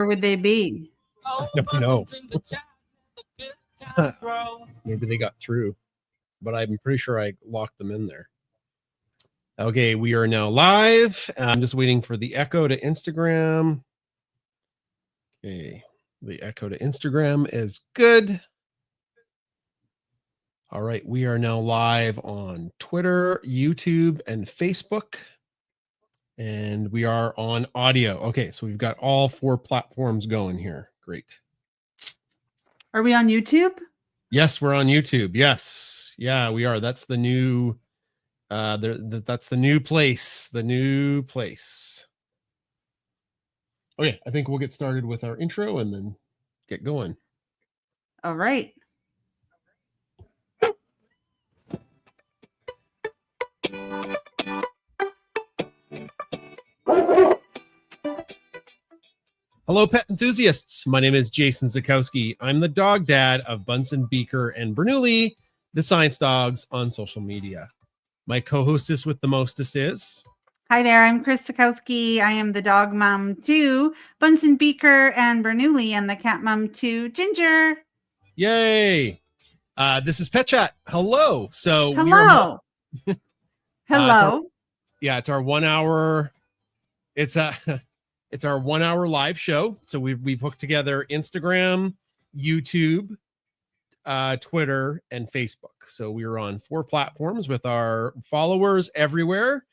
Where would they be? I don't know. Maybe they got through, but I'm pretty sure I locked them in there. Okay, we are now live. I'm just waiting for the echo to Instagram. Okay, the echo to Instagram is good. All right, we are now live on Twitter, YouTube, and Facebook. And we are on audio. Okay, so we've got all 4 platforms going here. Great. Are we on YouTube? Yes, we're on YouTube. Yes. Yeah, we are. That's the new that's the new place. The new place. Okay, I think we'll get started with our intro and then get going. All right. Hello, pet enthusiasts. My name is Jason Zakowski. I'm the dog dad of Bunsen, Beaker, and Bernoulli, the science dogs on social media. My co-hostess with the mostest is... Hi there, I'm Chris Zakowski. I am the dog mom to Bunsen, Beaker, and Bernoulli, and the cat mom to Ginger. Yay! This is Pet Chat. Hello. So hello. Hello. It's our 1 hour. It's our 1 hour live show. So we've hooked together Instagram, YouTube, Twitter, and Facebook. So we are on 4 platforms with our followers everywhere.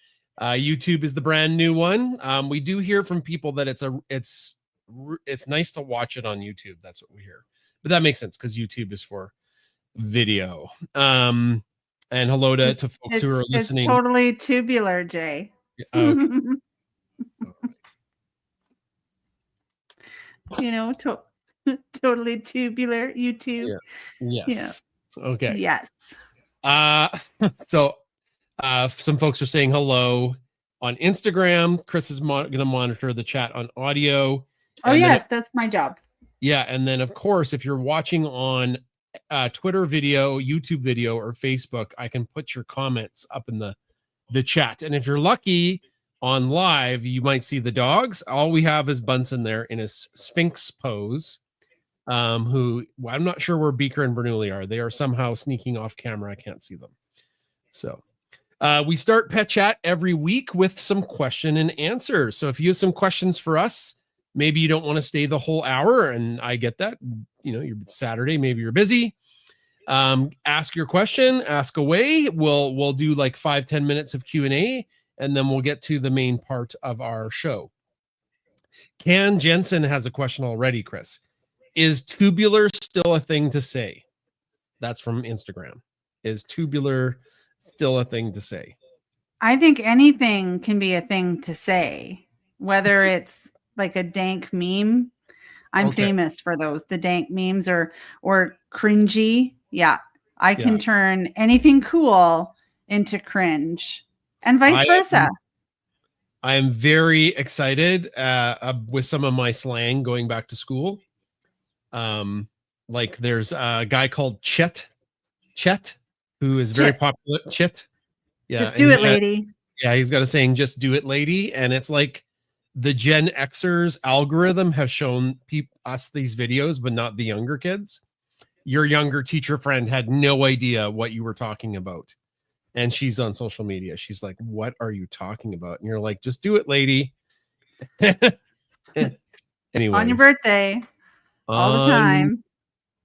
YouTube is the brand new one. We do hear from people that it's nice to watch it on YouTube. That's what we hear. But that makes sense because YouTube is for video. And hello to folks who are listening. It's totally tubular, Jay. Okay. You know, totally tubular YouTube. Yeah. Yes. Yeah. Okay. Yes. So some folks are saying hello on Instagram. Chris is going to monitor the chat on audio. Oh, yes, that's my job. Yeah, and then of course, if you're watching on Twitter video, YouTube video, or Facebook, I can put your comments up in the chat. And if you're lucky on live, you might see the dogs. All we have is Bunsen there in his Sphinx pose, who I'm not sure where Beaker and Bernoulli are. They are somehow sneaking off camera. I can't see them. So we start Pet Chat every week with some question and answers. So if you have some questions for us, maybe you don't want to stay the whole hour, and I get that. You know, you're Saturday, maybe you're busy. Ask your question, ask away. We'll do like 5-10 minutes of Q&A, and then we'll get to the main part of our show. Can Jensen has a question already, Chris. Is tubular still a thing to say? That's from Instagram. Is tubular still a thing to say? I think anything can be a thing to say, whether it's like a dank meme. I'm famous for those, the dank memes or cringy. Yeah, I can turn anything cool into cringe and vice versa. I am very excited with some of my slang going back to school. Like there's a guy called Chet, who is very popular. Chet. Yeah. Just do it, lady. Yeah, he's got a saying, just do it, lady. And it's like the Gen Xers algorithm has shown us these videos, but not the younger kids. Your younger teacher friend had no idea what you were talking about. And she's on social media. She's like, what are you talking about? And you're like, just do it, lady. Anyway. On your birthday. All the time.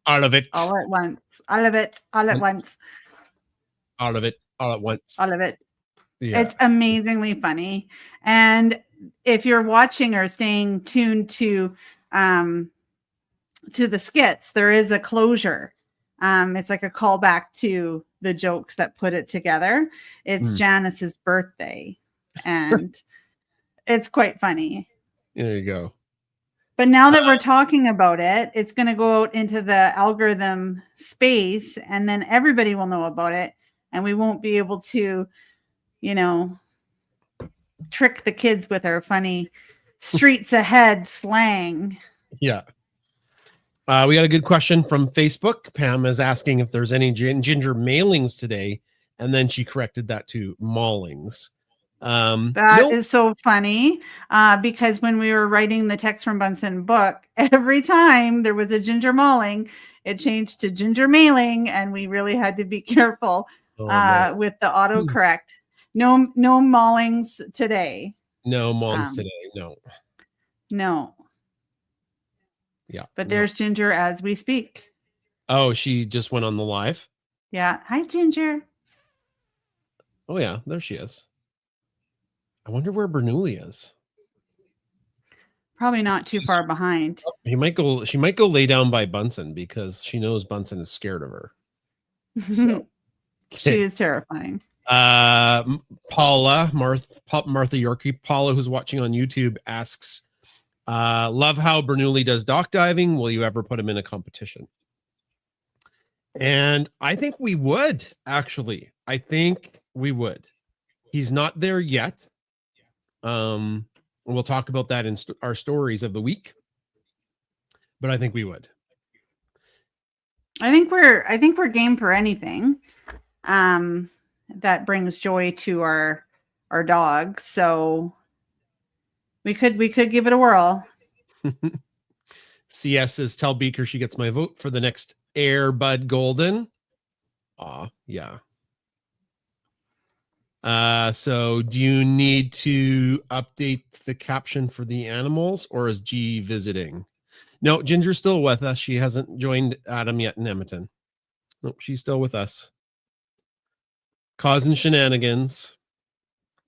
All of it. All at once. All of it. All at once. All of it. All at once. All of it. Yeah. It's amazingly funny. And if you're watching or staying tuned to the skits, there is a closure. It's like a callback to the jokes that put it together. It's Janice's birthday, and it's quite funny. There you go. But now that we're talking about it, it's going to go out into the algorithm space, and then everybody will know about it, and we won't be able to, you know, trick the kids with our funny streets ahead slang. Yeah. We got a good question from Facebook. Pam is asking if there's any ginger mailings today, and then she corrected that to maulings. That Nope. is so funny because when we were writing the Text from Bunsen book, every time there was a ginger mauling, it changed to ginger mailing, and we really had to be careful Oh man. with the autocorrect. No maulings today. No moms Um, today. No. no, Yeah. but No. there's Ginger as we speak. Oh, she just went on the live. Yeah. Hi, Ginger. Oh yeah, there she is. I wonder where Bernoulli is. Probably not too She's- far behind. She might go lay down by Bunsen because she knows Bunsen is scared of her. So, She is terrifying. Paula, Martha Yorkie, Paula, who's watching on YouTube, asks, love how Bernoulli does dock diving. Will you ever put him in a competition? And I think we would, actually. I think we would. He's not there yet. We'll talk about that in our stories of the week. But I think we would. I think we're game for anything that brings joy to our dogs. So we could give it a whirl. CS says, tell Beaker she gets my vote for the next Air Bud Golden. Yeah. So do you need to update the caption for the animals, or is G visiting? No, Ginger's still with us. She hasn't joined Adam yet in Edmonton. Nope, she's still with us. Causing shenanigans.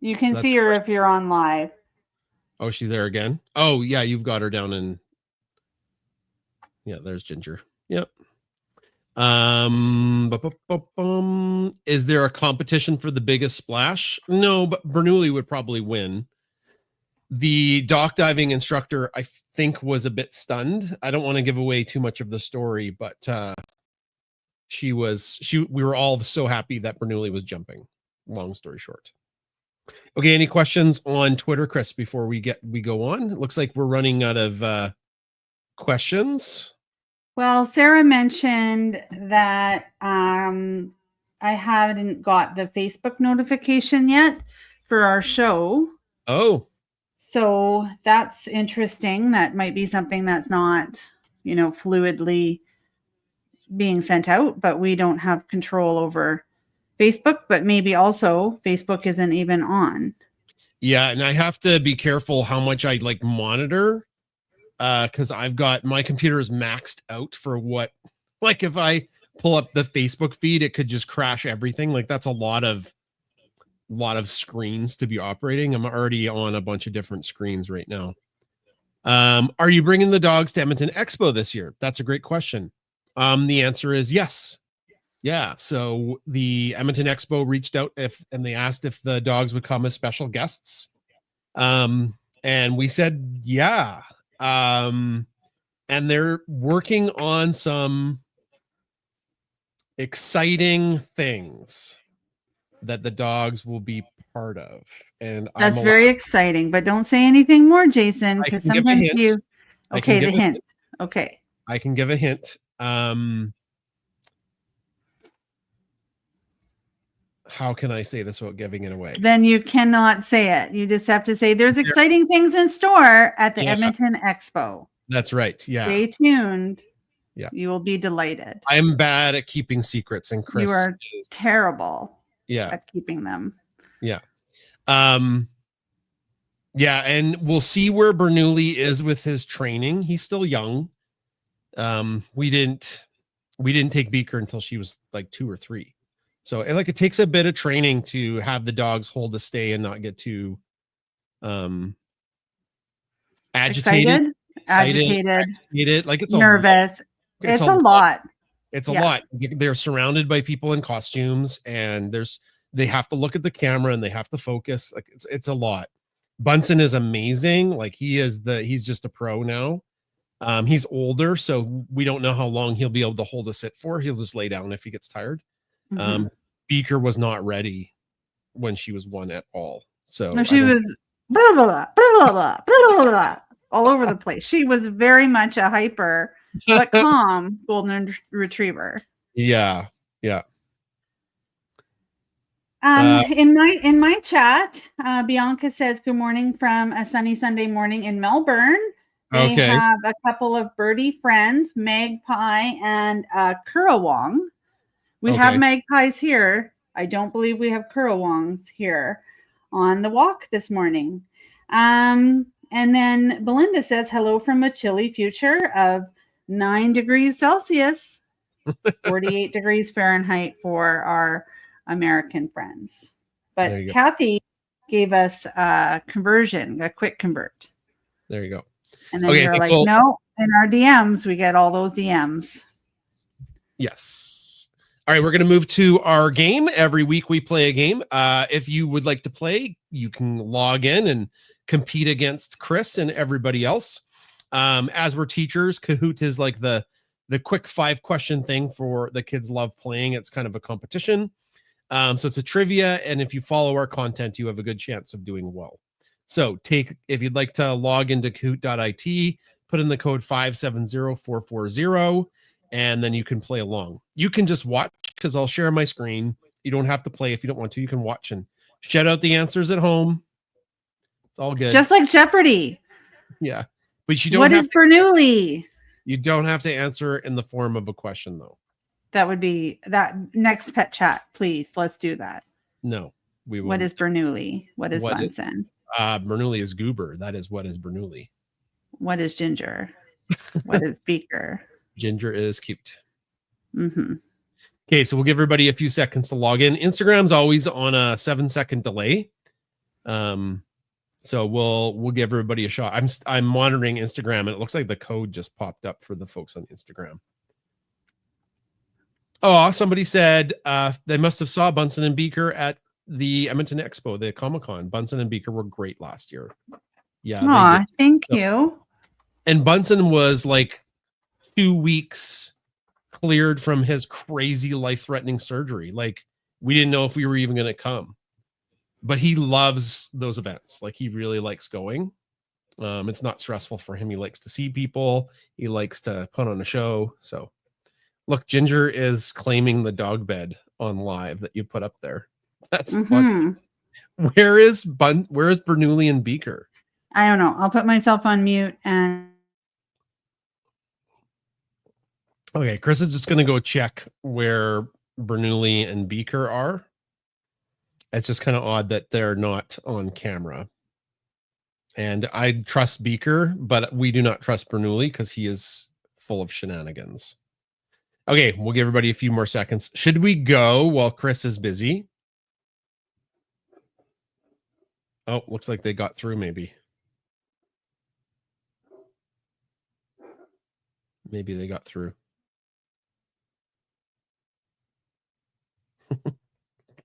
You can see her if you're on live. Oh, she's there again. Oh, yeah, you've got her down in. Yeah, there's Ginger. Yep. Is there a competition for the biggest splash? No, but Bernoulli would probably win. The dock diving instructor, I think, was a bit stunned. I don't want to give away too much of the story, but we were all so happy that Bernoulli was jumping. Long story short. Okay, any questions on Twitter, Chris, before we go on? It looks like we're running out of questions. Well, Sarah mentioned that I haven't got the Facebook notification yet for our show. Oh. So that's interesting. That might be something that's not, fluidly being sent out, but we don't have control over Facebook, but maybe also Facebook isn't even on. Yeah, and I have to be careful how much I monitor. Because I've got my computer is maxed out for what, if I pull up the Facebook feed, it could just crash everything. That's a lot of screens to be operating. I'm already on a bunch of different screens right now. Are you bringing the dogs to Edmonton Expo this year? That's a great question. The answer is yes. Yeah. So the Edmonton Expo reached out and they asked if the dogs would come as special guests. And we said, yeah. And they're working on some exciting things that the dogs will be part of. And that's very exciting, but don't say anything more, Jason, because sometimes you. Okay, the hint. Okay. I can give a hint. How can I say this without giving it away? Then you cannot say it. You just have to say there's exciting things in store at the Edmonton Expo. That's right. Yeah. Stay tuned. Yeah. You will be delighted. I'm bad at keeping secrets, and Chris, you are terrible. Yeah. At keeping them. Yeah. Yeah, and we'll see where Bernoulli is with his training. He's still young. We didn't take Beaker until she was 2 or 3. So it takes a bit of training to have the dogs hold a stay and not get too agitated. It's nervous. It's a lot. It's a lot. They're surrounded by people in costumes, and they have to look at the camera and they have to focus. It's a lot. Bunsen is amazing. He's just a pro now. He's older, so we don't know how long he'll be able to hold a sit for. He'll just lay down if he gets tired. Mm-hmm. Beaker was not ready when she was 1 at all. So she was blah, blah, blah, blah, blah, blah, all over the place. She was very much a hyper but calm golden retriever. Yeah. In my chat, Bianca says good morning from a sunny Sunday morning in Melbourne. They Okay. have a couple of birdie friends, Magpie and Currawong. We have magpies here. I don't believe we have Currawongs here on the walk this morning. And then Belinda says hello from a chilly future of 9 degrees Celsius, 48 degrees Fahrenheit for our American friends. But Kathy gave us a conversion, a quick convert. There you go. And then you're like, no, in our DMs, we get all those DMs. Yes. All right, we're going to move to our game. Every week we play a game. If you would like to play, you can log in and compete against Chris and everybody else. As we're teachers, Kahoot is like the quick 5-question thing for the kids love playing. It's kind of a competition. So it's a trivia, and if you follow our content, you have a good chance of doing well. So if you'd like to log into kahoot.it, put in the code 570440, and then you can play along. You can just watch, because I'll share my screen. You don't have to play if you don't want to. You can watch and shout out the answers at home. It's all good. Just like Jeopardy. Yeah. But you don't What is Bernoulli? You don't have to answer in the form of a question, though. That would be that next pet chat, please. Let's do that. No, we will. What is Bernoulli? What is Bunsen? Bernoulli is goober. That is what is Bernoulli. What is ginger? What is beaker? Ginger is cute. Mm-hmm. Okay, so we'll give everybody a few seconds to log in. Instagram's always on a 7-second delay. So we'll give everybody a shot. I'm monitoring Instagram, and it looks like the code just popped up for the folks on Instagram. Oh, somebody said they must have saw Bunsen and Beaker at the Edmonton Expo, the Comic-Con. Bunsen and Beaker were great last year. Yeah. Aw, thank you. And Bunsen was like 2 weeks cleared from his crazy life-threatening surgery. Like, we didn't know if we were even going to come. But he loves those events. Like, he really likes going. It's not stressful for him. He likes to see people. He likes to put on a show. So, look, Ginger is claiming the dog bed on live that you put up there. That's fun. Where is Bernoulli and Beaker? I don't know. I'll put myself on mute and. Okay, Chris is just going to go check where Bernoulli and Beaker are. It's just kind of odd that they're not on camera. And I trust Beaker, but we do not trust Bernoulli because he is full of shenanigans. Okay, we'll give everybody a few more seconds. Should we go while Chris is busy? Oh, looks like they got through maybe. Maybe they got through. Okay.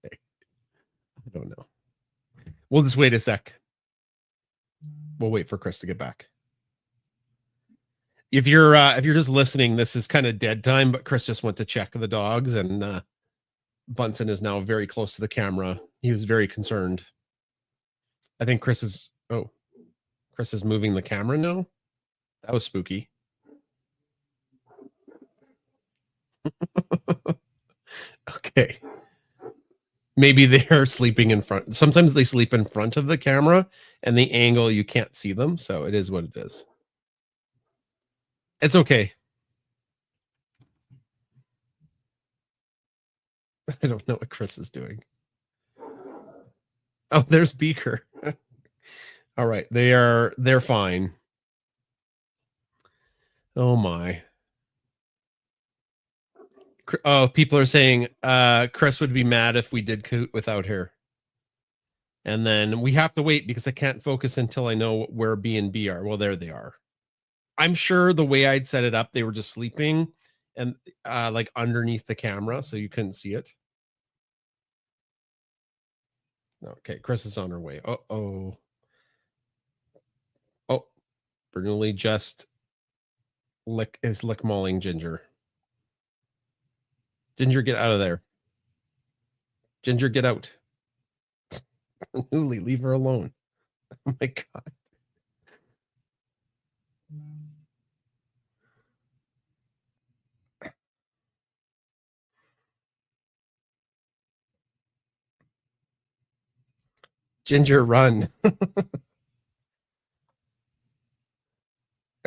I don't know. We'll just wait a sec. We'll wait for Chris to get back. If you're just listening, this is kind of dead time, but Chris just went to check the dogs, and Bunsen is now very close to the camera. He was very concerned. I think Chris is moving the camera now. That was spooky. Okay. Maybe they're sleeping in front. Sometimes they sleep in front of the camera, and the angle, you can't see them. So it is what it is. It's okay. I don't know what Chris is doing. Oh, there's Beaker. All right. They're fine. Oh my. Oh, people are saying Chris would be mad if we did Kahoot without her. And then we have to wait because I can't focus until I know where B and B are. Well, there they are. I'm sure the way I'd set it up, they were just sleeping and like underneath the camera, so you couldn't see it. Okay, Chris is on her way. Oh, Bernoulli just lick mauling Ginger. Ginger, get out of there. Ginger, get out. Bernoulli, leave her alone. Oh my God. Ginger, run.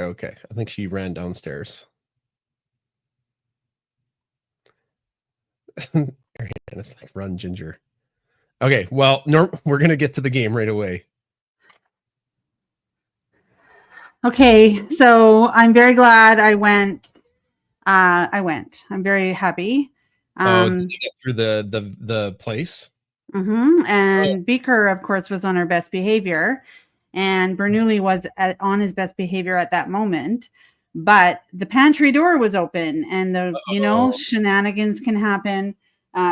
Okay, I think she ran downstairs. And it's like, run, Ginger. Okay, well, we're going to get to the game right away. Okay, so I'm very glad I went. I'm very happy. Did you get through the place? And Beaker, of course, was on her best behavior, and Bernoulli was on his best behavior at that moment. But the pantry door was open, and shenanigans can happen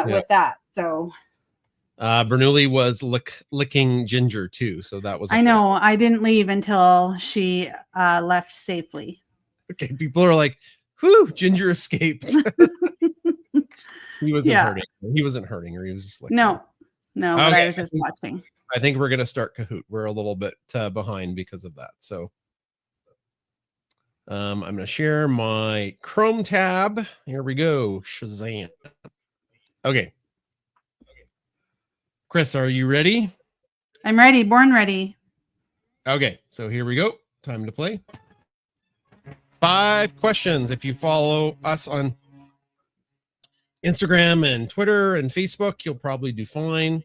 with that. So Bernoulli was licking Ginger too, so that was. I know. I didn't leave until she left safely. Okay, people are like, "Whew, Ginger escaped." He wasn't hurting. He wasn't hurting her. He was just like, no. Okay, but I was just watching. I think we're gonna start Kahoot. We're a little bit behind because of that. So, I'm gonna share my Chrome tab. Here we go. Shazam. Okay. Chris, are you ready? I'm ready. Born ready. Okay, so here we go. Time to play. 5 questions. If you follow us on Instagram and Twitter and Facebook, you'll probably do fine.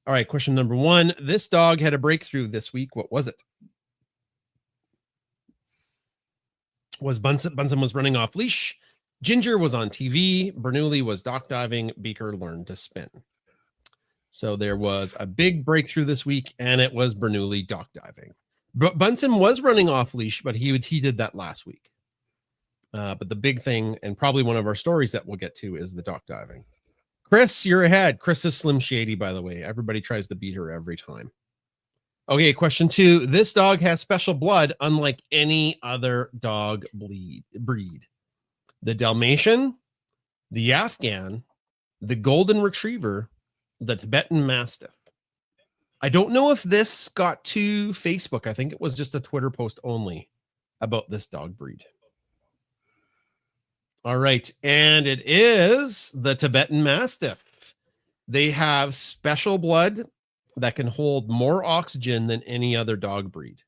All right, question number 1. This dog had a breakthrough this week. What was it? Was Bunsen was running off leash? Ginger was on TV. Bernoulli was dock diving. Beaker learned to spin. So there was a big breakthrough this week, and it was Bernoulli dock diving. Bunsen was running off leash, but he did that last week. But the big thing, and probably one of our stories that we'll get to, is the dock diving. Chris, you're ahead. Chris is Slim Shady, by the way. Everybody tries to beat her every time. Okay, question 2. This dog has special blood, unlike any other dog breed. The Dalmatian, the Afghan, the Golden Retriever, the Tibetan Mastiff. I don't know if this got to Facebook. I think it was just a Twitter post only about this dog breed. All right, and it is the Tibetan Mastiff. They have special blood that can hold more oxygen than any other dog breed.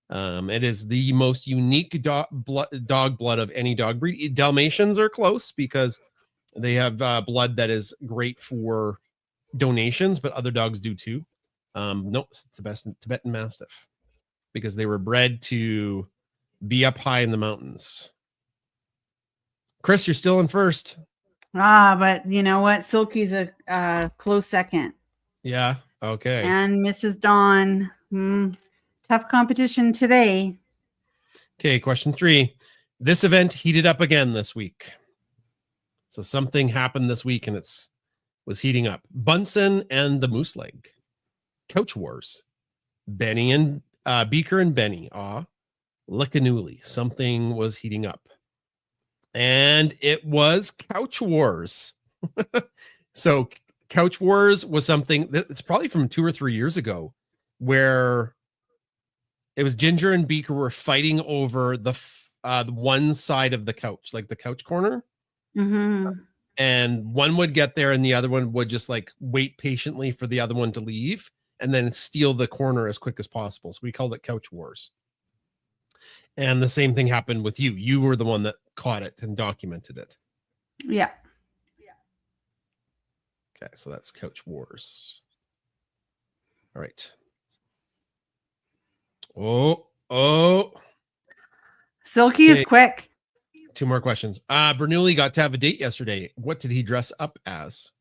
It is the most unique dog blood of any dog breed. Dalmatians are close because they have blood that is great for donations, but other dogs do too. No, it's the Tibetan Mastiff because they were bred to be up high in the mountains. Chris, you're still in first. But you know what? Silky's a close second. Yeah. Okay. And Mrs. Dawn. Tough competition today. Okay. Question 3. This event heated up again this week. So something happened this week and was heating up. Bunsen and the Moose Leg. Couch Wars. Benny and Beaker and Benny. Lickanooly. Something was heating up. And it was Couch Wars. So Couch Wars was something that's probably from 2 or 3 years ago, where it was Ginger and Beaker were fighting over the one side of the couch, like the couch corner. And one would get there and the other one would just like wait patiently for the other one to leave and then steal the corner as quick as possible. So we called it Couch Wars. And the same thing happened with you. You were the one that caught it and documented it. Yeah. Okay, so that's Couch Wars. All right. Oh. Silky is quick. 2 more questions. Bernoulli got to have a date yesterday. What did he dress up as?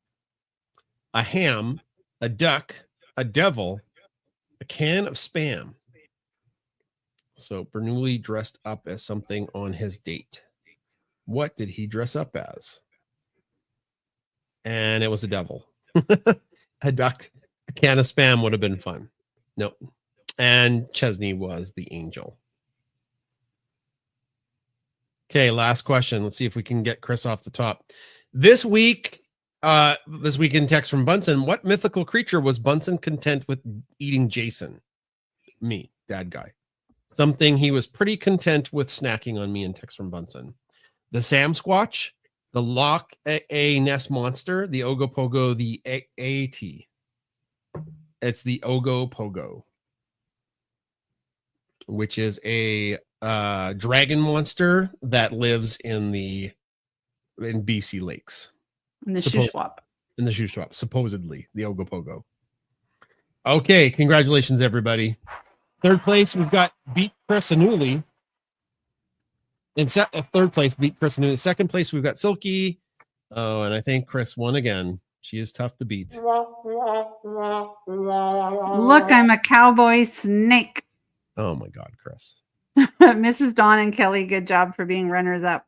A ham, a duck, a devil, a can of Spam. So Bernoulli dressed up as something on his date. What did he dress up as? And it was a devil. A duck, a can of Spam would have been fun. Nope. And Chesney was the angel. Okay, last question. Let's see if we can get Chris off the top. This week in text from Bunsen, what mythical creature was Bunsen content with eating Jason? Me, dad guy. Something he was pretty content with snacking on me in text from Bunsen. The Sam Squatch, the Loch A Ness Monster, the Ogopogo, the AT. It's the Ogopogo, which is a dragon monster that lives in BC lakes. In the Shuswap. In the Shuswap, supposedly, the Ogopogo. Okay, congratulations, everybody. Third place, we've got Beat Chris Anuli. In third place, Beat Chris Anuli. Second place, we've got Silky. Oh, and I think Chris won again. She is tough to beat. Look, I'm a cowboy snake. Oh my God, Chris. Mrs. Dawn and Kelly, good job for being runners up.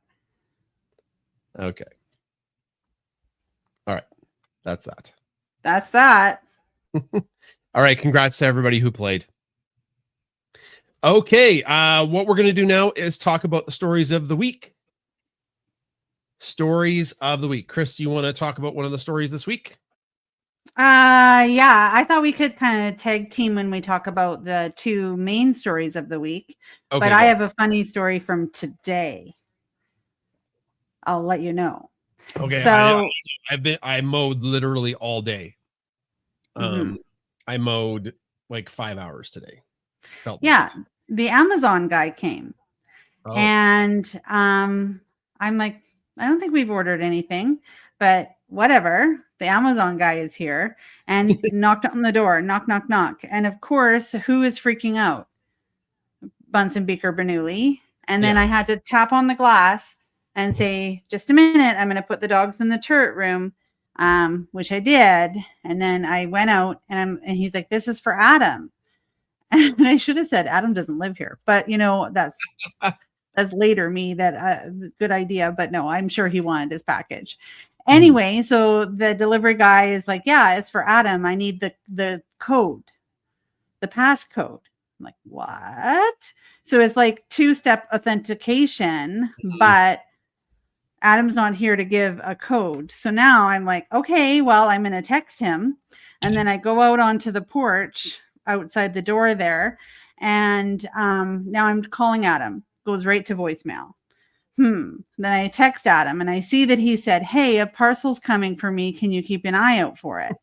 Okay. All right. That's that. That's that. All right. Congrats to everybody who played. Okay. What we're going to do now is talk about the stories of the week. Stories of the week. Chris, do you want to talk about one of the stories this week? Yeah, I thought we could kind of tag team when we talk about the two main stories of the week. Okay, but I have a funny story from today. I'll let you know. Okay. So I mowed literally all day. I mowed like 5 hours today. The Amazon guy came. And I'm like, I don't think we've ordered anything, but whatever. The Amazon guy is here and knocked on the door. Knock, knock, knock. And of course, who is freaking out? Bunsen Beaker Bernoulli. And then I had to tap on the glass and say, just a minute, I'm going to put the dogs in the turret room, which I did. And then I went out and he's like, this is for Adam. And I should have said, Adam doesn't live here. But, you know, that's later me good idea. But no, I'm sure he wanted his package. Anyway, so the delivery guy is like, yeah, it's for Adam. I need the code, the passcode. I'm like, what? So it's like 2-step authentication, but Adam's not here to give a code. So now I'm like, okay, well, I'm going to text him. And then I go out onto the porch outside the door there. And now I'm calling Adam. Goes right to voicemail. Then I text Adam and I see that he said, hey, a parcel's coming for me. Can you keep an eye out for it?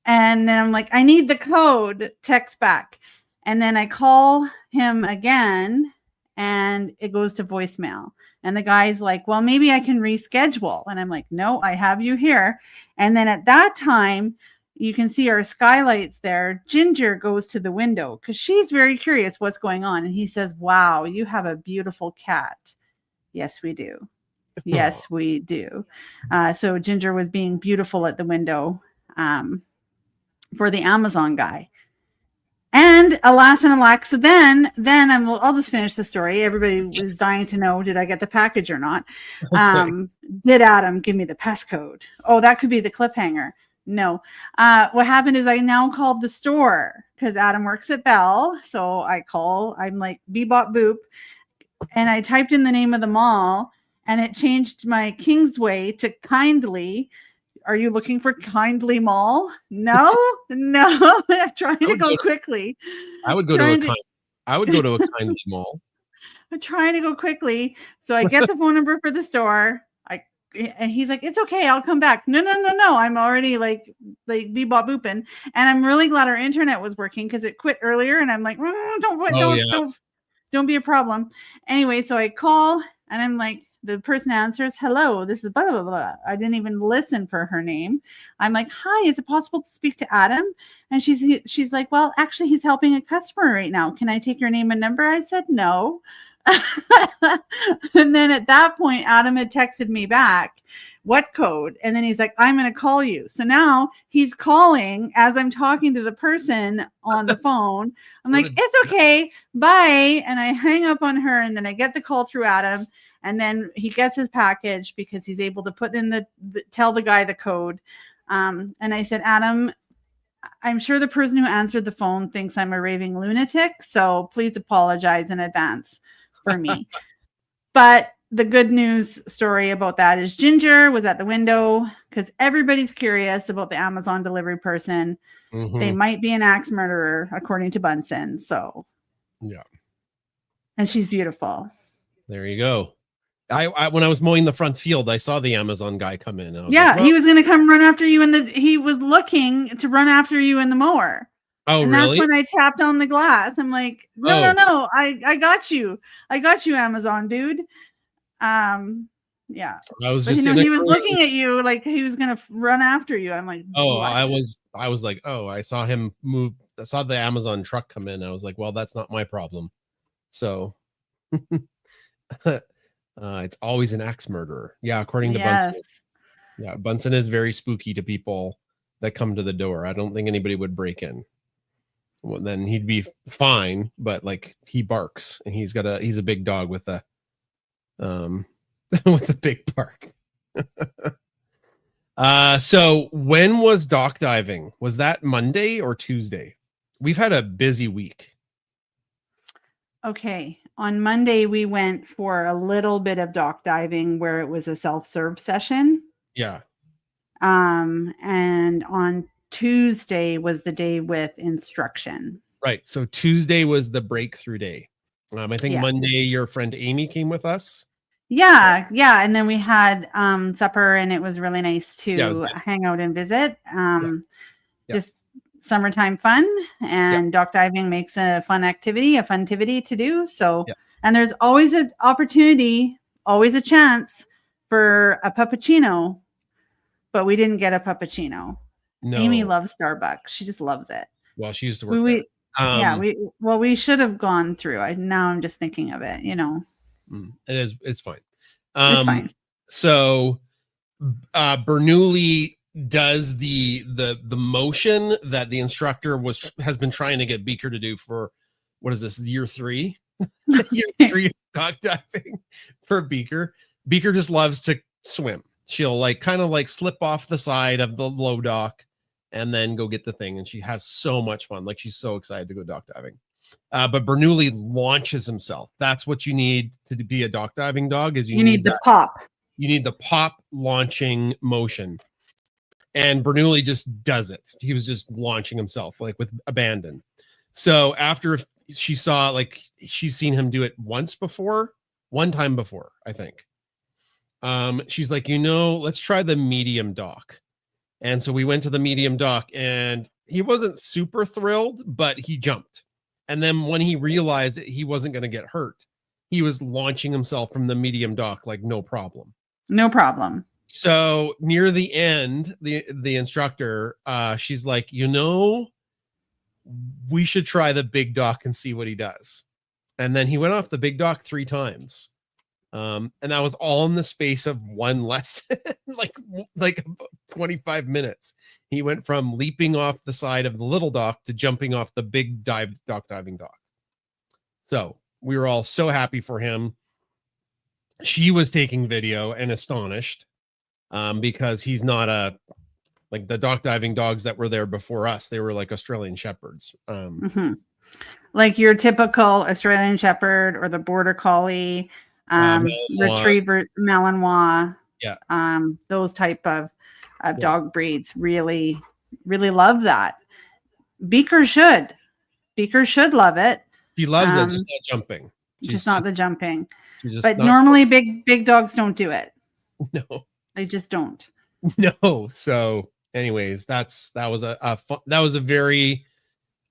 And then I'm like, I need the code. Text back. And then I call him again and it goes to voicemail. And the guy's like, well, maybe I can reschedule. And I'm like, no, I have you here. And then at that time, you can see our skylights there. Ginger goes to the window because she's very curious what's going on. And he says, wow, you have a beautiful cat. Yes, we do. Yes, we do. So Ginger was being beautiful at the window for the Amazon guy. And alas and alack. So then I'll just finish the story. Everybody was dying to know, did I get the package or not? Did Adam give me the passcode? Oh, that could be the cliffhanger. No. What happened is I now called the store because Adam works at Bell. So I'm like, bebop boop. And I typed in the name of the mall and it changed my Kingsway to Kindly. Are you looking for Kindly Mall? No. I'm trying to go quickly. I would go to a Kindly Mall. I'm trying to go quickly. So I get the phone number for the store. And he's like, it's okay. I'll come back. No. I'm already like bebop booping. And I'm really glad our internet was working because it quit earlier. And I'm like, don't be a problem. Anyway, so I call and I'm like, the person answers, hello, this is blah, blah, blah. I didn't even listen for her name. I'm like, hi, is it possible to speak to Adam? And she's like, well, actually, he's helping a customer right now. Can I take your name and number? I said, no. And then at that point, Adam had texted me back, what code? And then he's like, I'm going to call you. So now he's calling as I'm talking to the person on the phone. I'm like, it's okay. Bye. And I hang up on her. And then I get the call through Adam. And then he gets his package because he's able to put in tell the guy the code. And I said, Adam, I'm sure the person who answered the phone thinks I'm a raving lunatic. So please apologize in advance for me. But the good news story about that is Ginger was at the window because everybody's curious about the Amazon delivery person. They might be an axe murderer, according to Bunsen. So, yeah. And she's beautiful. There you go. I when I was mowing the front field, I saw the Amazon guy come in. I was Yeah, like, he was going to come run after you he was looking to run after you in the mower. oh, And really? that's when I tapped on the glass. I'm like, no, Oh. no, I got you. I got you, Amazon dude. Yeah. I was But just he was looking at you like he was going to run after you. I'm like, oh, what? I was like, oh, I saw him move. I saw the Amazon truck come in. I was like, well, that's not my problem. So it's always an axe murderer. Yeah, according to Bunsen. Yes. Yeah, Bunsen is very spooky to people that come to the door. I don't think anybody would break in. Well, then he'd be fine, but like he barks and he's a big dog with a with a big bark. So when was dock diving? Was that Monday or Tuesday? We've had a busy week. Okay. On Monday, we went for a little bit of dock diving where it was a self-serve session. Yeah. And on Tuesday was the day with instruction. Right. So Tuesday was the breakthrough day. I think Monday your friend Amy came with us. Yeah. And then we had supper, and it was really nice to hang out and visit. Just summertime fun, and dock diving makes a fun activity to do. So, and there's always an opportunity, always a chance for a puppuccino, but we didn't get a puppuccino. No. Amy loves Starbucks. She just loves it. Well, she used to work there. We should have gone through. Now I'm just thinking of it, It's fine. It's fine. So Bernoulli does the motion that the instructor has been trying to get Beaker to do for, what is this, year 3? Year 3 dock diving for Beaker. Beaker just loves to swim. She'll kind of slip off the side of the low dock and then go get the thing. And she has so much fun. She's so excited to go dock diving. But Bernoulli launches himself. That's what you need to be a dock diving dog, is you need the pop. You need the pop launching motion. And Bernoulli just does it. He was just launching himself with abandon. So after she saw, she's seen him do it one time before, I think. She's like, let's try the medium dock. And so we went to the medium dock, and he wasn't super thrilled, but he jumped. And then when he realized that he wasn't going to get hurt, he was launching himself from the medium dock no problem. No problem. So near the end, the instructor, she's like, we should try the big dock and see what he does. And then he went off the big dock 3 times. And that was all in the space of one lesson, like 25 minutes. He went from leaping off the side of the little dock to jumping off the big dock diving dock. So we were all so happy for him. She was taking video and astonished, because he's not the dock diving dogs that were there before us. They were like Australian Shepherds. Like your typical Australian Shepherd or the Border Collie. Retriever, Malinois, those type of dog breeds really love that. Beaker should love it. He loves it, just not jumping. Just not the jumping. But normally big dogs don't do it. No, they just don't. No. So, anyways, that was a very.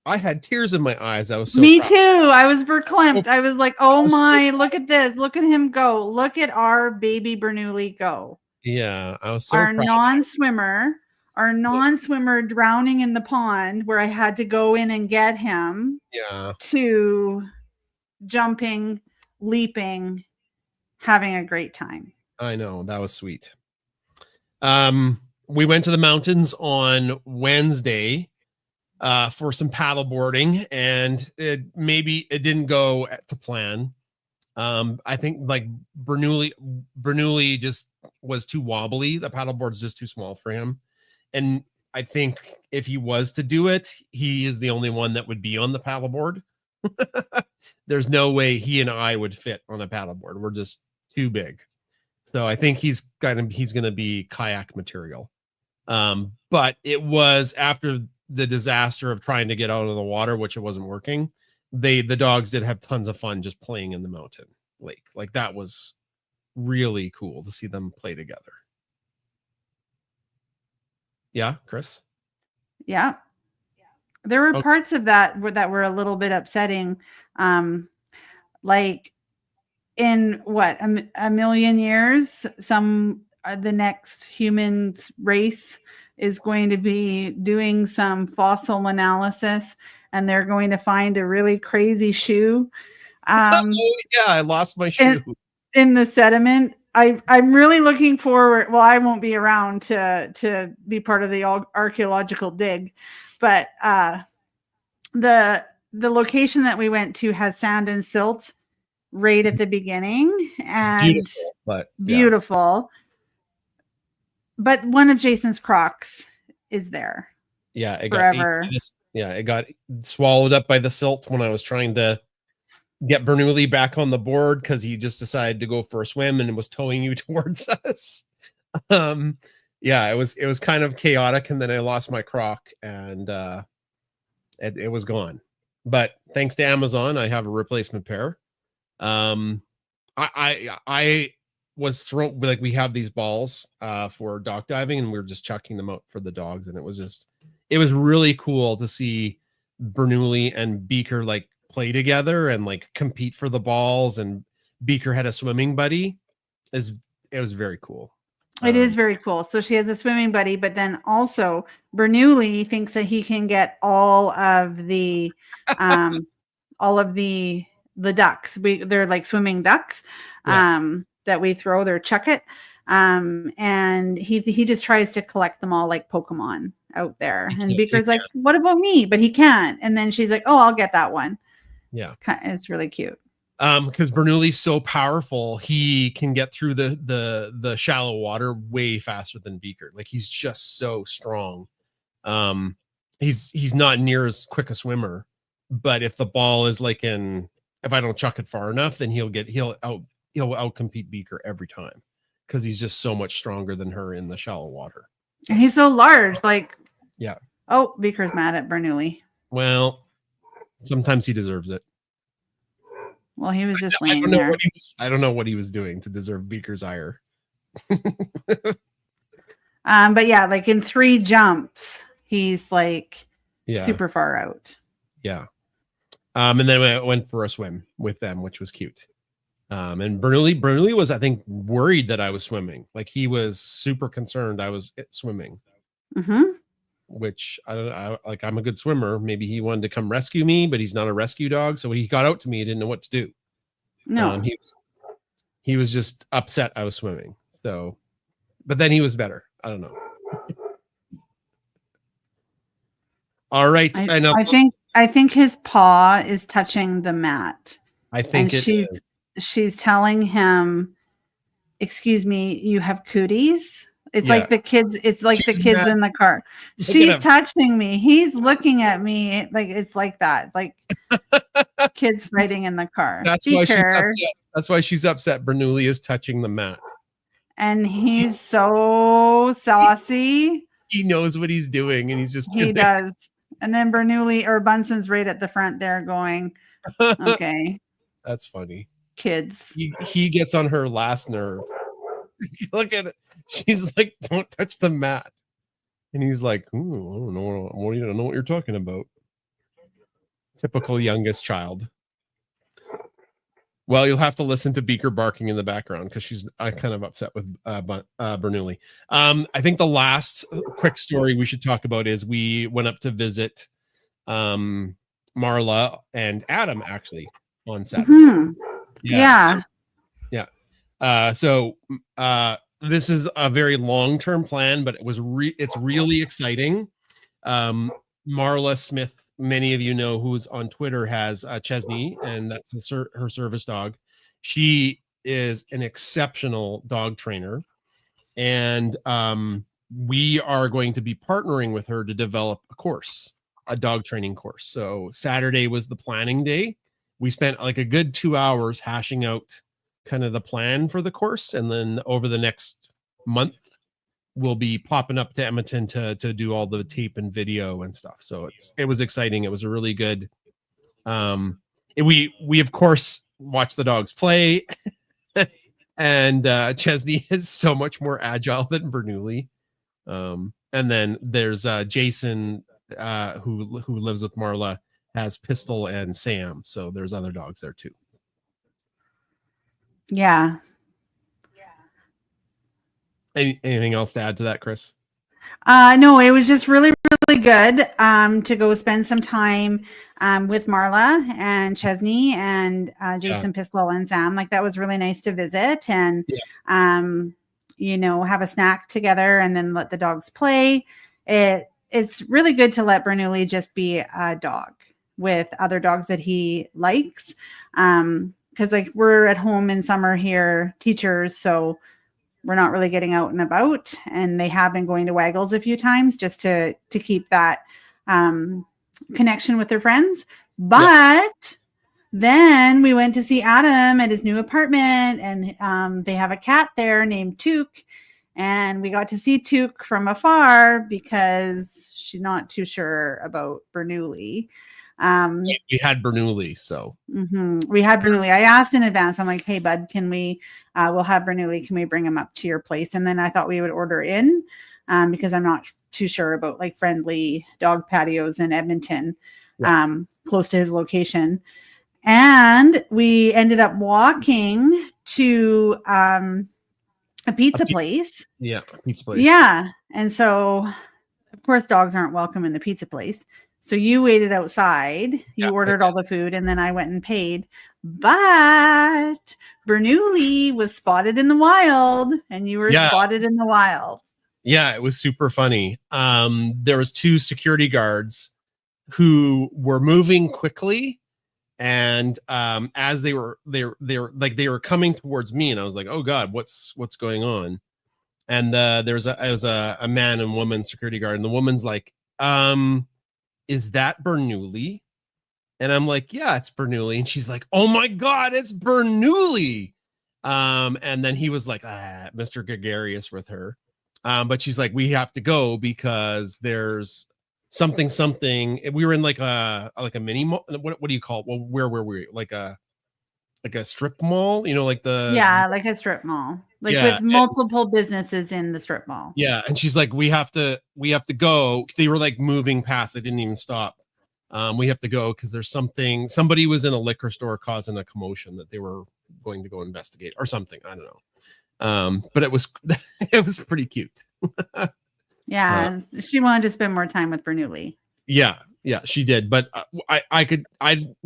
I had tears in my eyes. I was so Me proud. too. I was verklempt. I was like, oh my, look at this. Look at him go. Look at our baby Bernoulli go. Yeah, I was so our proud. non-swimmer drowning in the pond where I had to go in and get him. Yeah. To jumping, leaping, having a great time. I know, that was sweet. We went to the mountains on Wednesday for some paddle boarding, and it didn't go to plan. I think Bernoulli just was too wobbly. The paddleboard's just too small for him. And I think if he was to do it, he is the only one that would be on the paddleboard. There's no way he and I would fit on a paddleboard. We're just too big. So I think he's going to be kayak material. But it was after the disaster of trying to get out of the water, which it wasn't working. The dogs did have tons of fun just playing in the mountain lake. That was really cool to see them play together. Yeah, Chris? Yeah. There were Okay. parts of that were a little bit upsetting. Like in what, a million years, the next human's race is going to be doing some fossil analysis, and they're going to find a really crazy shoe. Oh, yeah, I lost my shoe. In the sediment. I'm really looking forward. Well, I won't be around to be part of the archaeological dig, but the location that we went to has sand and silt right at the beginning, and beautiful. But one of Jason's Crocs is there. Yeah, it forever. It got swallowed up by the silt when I was trying to get Bernoulli back on the board because he just decided to go for a swim and was towing you towards us. Yeah, it was kind of chaotic, and then I lost my Croc, and it was gone. But thanks to Amazon, I have a replacement pair. I was thrown, like, we have these balls for dock diving, and we were just chucking them out for the dogs, and it was really cool to see Bernoulli and Beaker like play together and like compete for the balls, and Beaker had a swimming buddy. It was very cool. It is very cool. So she has a swimming buddy, but then also Bernoulli thinks that he can get all of the ducks. They're like swimming ducks that we throw. They're chuck-it. And he just tries to collect them all like Pokemon out there. And Beaker's like, what about me? But he can't. And then she's like, oh, I'll get that one. Yeah. It's really cute. Because Bernoulli's so powerful, he can get through the shallow water way faster than Beaker. Like, he's just so strong. He's not near as quick a swimmer, but if the ball is like if I don't chuck it far enough, then he'll outcompete Beaker every time, because he's just so much stronger than her in the shallow water. And he's so large. Like, yeah. Oh, Beaker's mad at Bernoulli. Well, sometimes he deserves it. Well, he was just laying there. I don't know what he was doing to deserve Beaker's ire. But yeah, like in 3 jumps, he's like super far out. Yeah. And then I went for a swim with them, which was cute. And Bernoulli was, I think, worried that I was swimming. Like, he was super concerned I was swimming. Mm-hmm. Which I'm a good swimmer. Maybe he wanted to come rescue me, but he's not a rescue dog. So when he got out to me, he didn't know what to do. No, he was just upset I was swimming. So, but then he was better. I don't know. All right. I know. I think his paw is touching the mat. I think she's telling him, excuse me, you have cooties. It's like the kids. It's like the kids in the car. She's touching me. He's looking at me. Like, it's like that. Like kids fighting in the car. That's why she's upset. That's why she's upset. Bernoulli is touching the mat. And he's so saucy. He knows what he's doing, and he's just he does. And then Bernoulli or Bunson's right at the front there going, okay. That's funny. Kids. He gets on her last nerve. Look at it. She's like, don't touch the mat. And he's like, ooh, I don't know what you're talking about. Typical youngest child. Well, you'll have to listen to Beaker barking in the background because she's kind of upset with Bernoulli. I think the last quick story we should talk about is we went up to visit Marla and Adam, actually, on Saturday. Mm-hmm. Yeah. So this is a very long-term plan, but it's really exciting. Marla Smith, many of you know, who's on Twitter, has Chesney, and that's her service dog. She is an exceptional dog trainer, and we are going to be partnering with her to develop a dog training course. So Saturday was the planning day. We spent like a good 2 hours hashing out kind of the plan for the course, and then over the next month we'll be popping up to Edmonton to do all the tape and video and stuff. So it was exciting. It was a really good we of course watched the dogs play. And Chesney is so much more agile than Bernoulli. And then there's Jason, who lives with Marla, has Pistol and Sam. So there's other dogs there too. Yeah. Anything else to add to that, Chris? No, it was just really, really good to go spend some time with Marla and Chesney and Jason, Pistol, and Sam. Like, that was really nice to visit and, have a snack together and then let the dogs play. It's really good to let Bernoulli just be a dog with other dogs that he likes. Because like we're at home in summer here, teachers, so we're not really getting out and about, and they have been going to Waggles a few times just to keep that connection with their friends. But then we went to see Adam at his new apartment, and they have a cat there named Took, and we got to see Took from afar because she's not too sure about Bernoulli. We had Bernoulli, so we had Bernoulli. I asked in advance. I'm like, "Hey, bud, can we? We'll have Bernoulli. Can we bring him up to your place?" And then I thought we would order in because I'm not too sure about like friendly dog patios in Edmonton, close to his location. And we ended up walking to a pizza place. Yeah, pizza place. Yeah, and so of course dogs aren't welcome in the pizza place. So you waited outside, you ordered all the food, and then I went and paid. But Bernoulli was spotted in the wild, and you were spotted in the wild. Yeah, it was super funny. There was 2 security guards who were moving quickly, and as they were coming towards me, and I was like, "Oh God, what's going on?" And there was a man and woman security guard, and the woman's like, "Is that Bernoulli?" And I'm like, "Yeah, it's Bernoulli." And she's like, "Oh my God, it's Bernoulli." And then he was like, Mr. Gregarious with her. But she's like, "We have to go because there's something. We were in like a mini mall. What do you call it? Well, where were we? Like a strip mall, like like a strip mall, with multiple businesses in the strip mall. Yeah. And she's like, we have to go. They were like moving past. They didn't even stop. We have to go because there's somebody was in a liquor store causing a commotion that they were going to go investigate or something. I don't know. But it was pretty cute. She wanted to spend more time with Bernoulli. Yeah, she did. But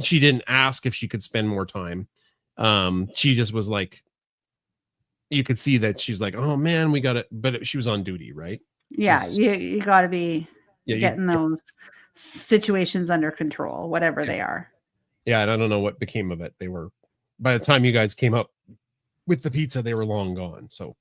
she didn't ask if she could spend more time. She just was like, you could see that she's like, "Oh man, we got it." But she was on duty, right? Yeah, you got to be getting those situations under control, whatever they are. Yeah, and I don't know what became of it. They were, by the time you guys came up with the pizza, they were long gone. So,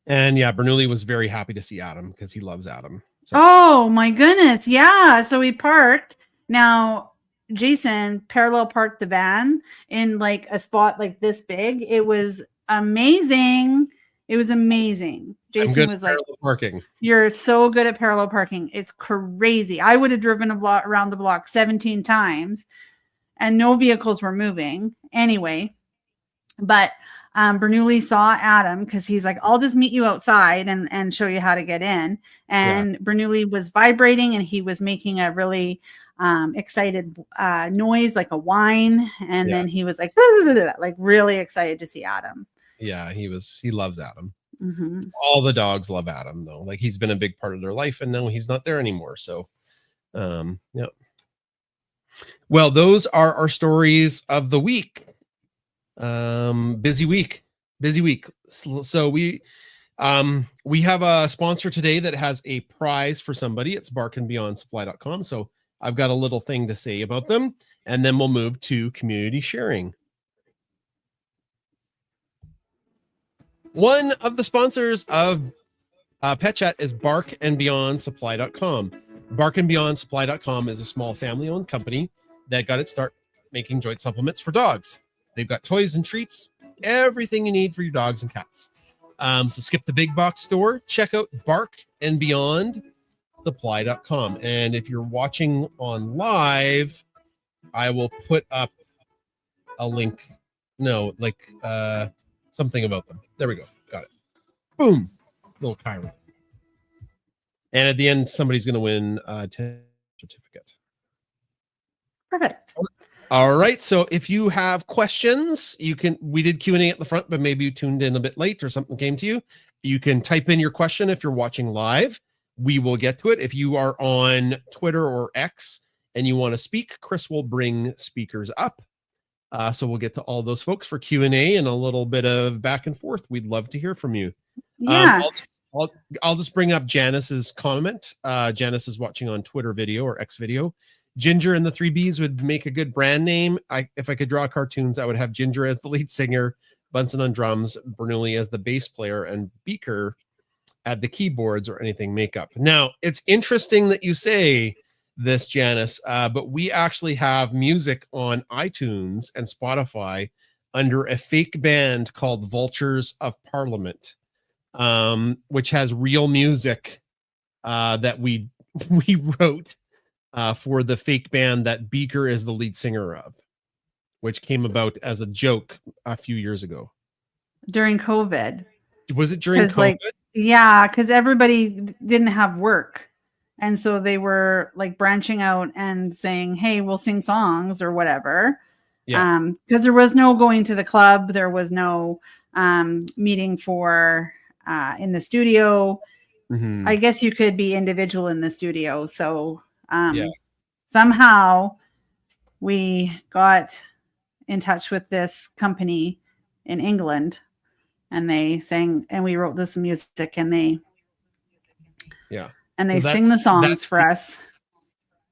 and Bernoulli was very happy to see Adam because he loves Adam. So. Oh my goodness, yeah. So we parked. Now Jason parallel parked the van in like a spot like this big. It was amazing. Jason was like, parking. "You're so good at parallel parking. It's crazy. I would have driven around the block 17 times and no vehicles were moving anyway." But Bernoulli saw Adam because he's like, "I'll just meet you outside and show you how to get in." And Bernoulli was vibrating and he was making a really excited noise, like a whine. And then he was like, like really excited to see Adam. Yeah, he loves Adam. Mm-hmm. All the dogs love Adam though. Like he's been a big part of their life and now he's not there anymore. So, Well, those are our stories of the week. Busy week. So we have a sponsor today that has a prize for somebody. It's barkandbeyondsupply.com. So I've got a little thing to say about them, and then we'll move to community sharing. One of the sponsors of Pet Chat is barkandbeyondsupply.com. Barkandbeyondsupply.com is a small family-owned company that got its start making joint supplements for dogs. They've got toys and treats, everything you need for your dogs and cats. So skip the big box store, check out barkandbeyondsupply.com. And if you're watching on live, I will put up a link No, like something about them. There we go. Got it. Boom. Little Kyrie. And at the end, somebody's going to win a 10 certificate. Perfect. All right. So if you have questions, we did Q&A at the front, but maybe you tuned in a bit late or something came to you. You can type in your question if you're watching live. We will get to it. If you are on Twitter or X and you want to speak, Chris will bring speakers up. So we'll get to all those folks for Q&A and a little bit of back and forth. We'd love to hear from you. Yeah. I'll just bring up Janice's comment. Janice is watching on Twitter video or X video. Ginger and the 3Bs would make a good brand name. If I could draw cartoons, I would have Ginger as the lead singer, Bunsen on drums, Bernoulli as the bass player, and Beaker at the keyboards or anything makeup. Now, it's interesting that you say this, Janice, but we actually have music on iTunes and Spotify under a fake band called Vultures of Parliament, which has real music that we wrote for the fake band that Beaker is the lead singer of, which came about as a joke a few years ago. During COVID. Was it during COVID? Because everybody didn't have work. And so they were like branching out and saying, hey, we'll sing songs or whatever. Yeah. Because there was no going to the club. There was no meeting for in the studio. Mm-hmm. I guess you could be individual in the studio. So somehow we got in touch with this company in England and they sang and we wrote this music and they sing the songs for us.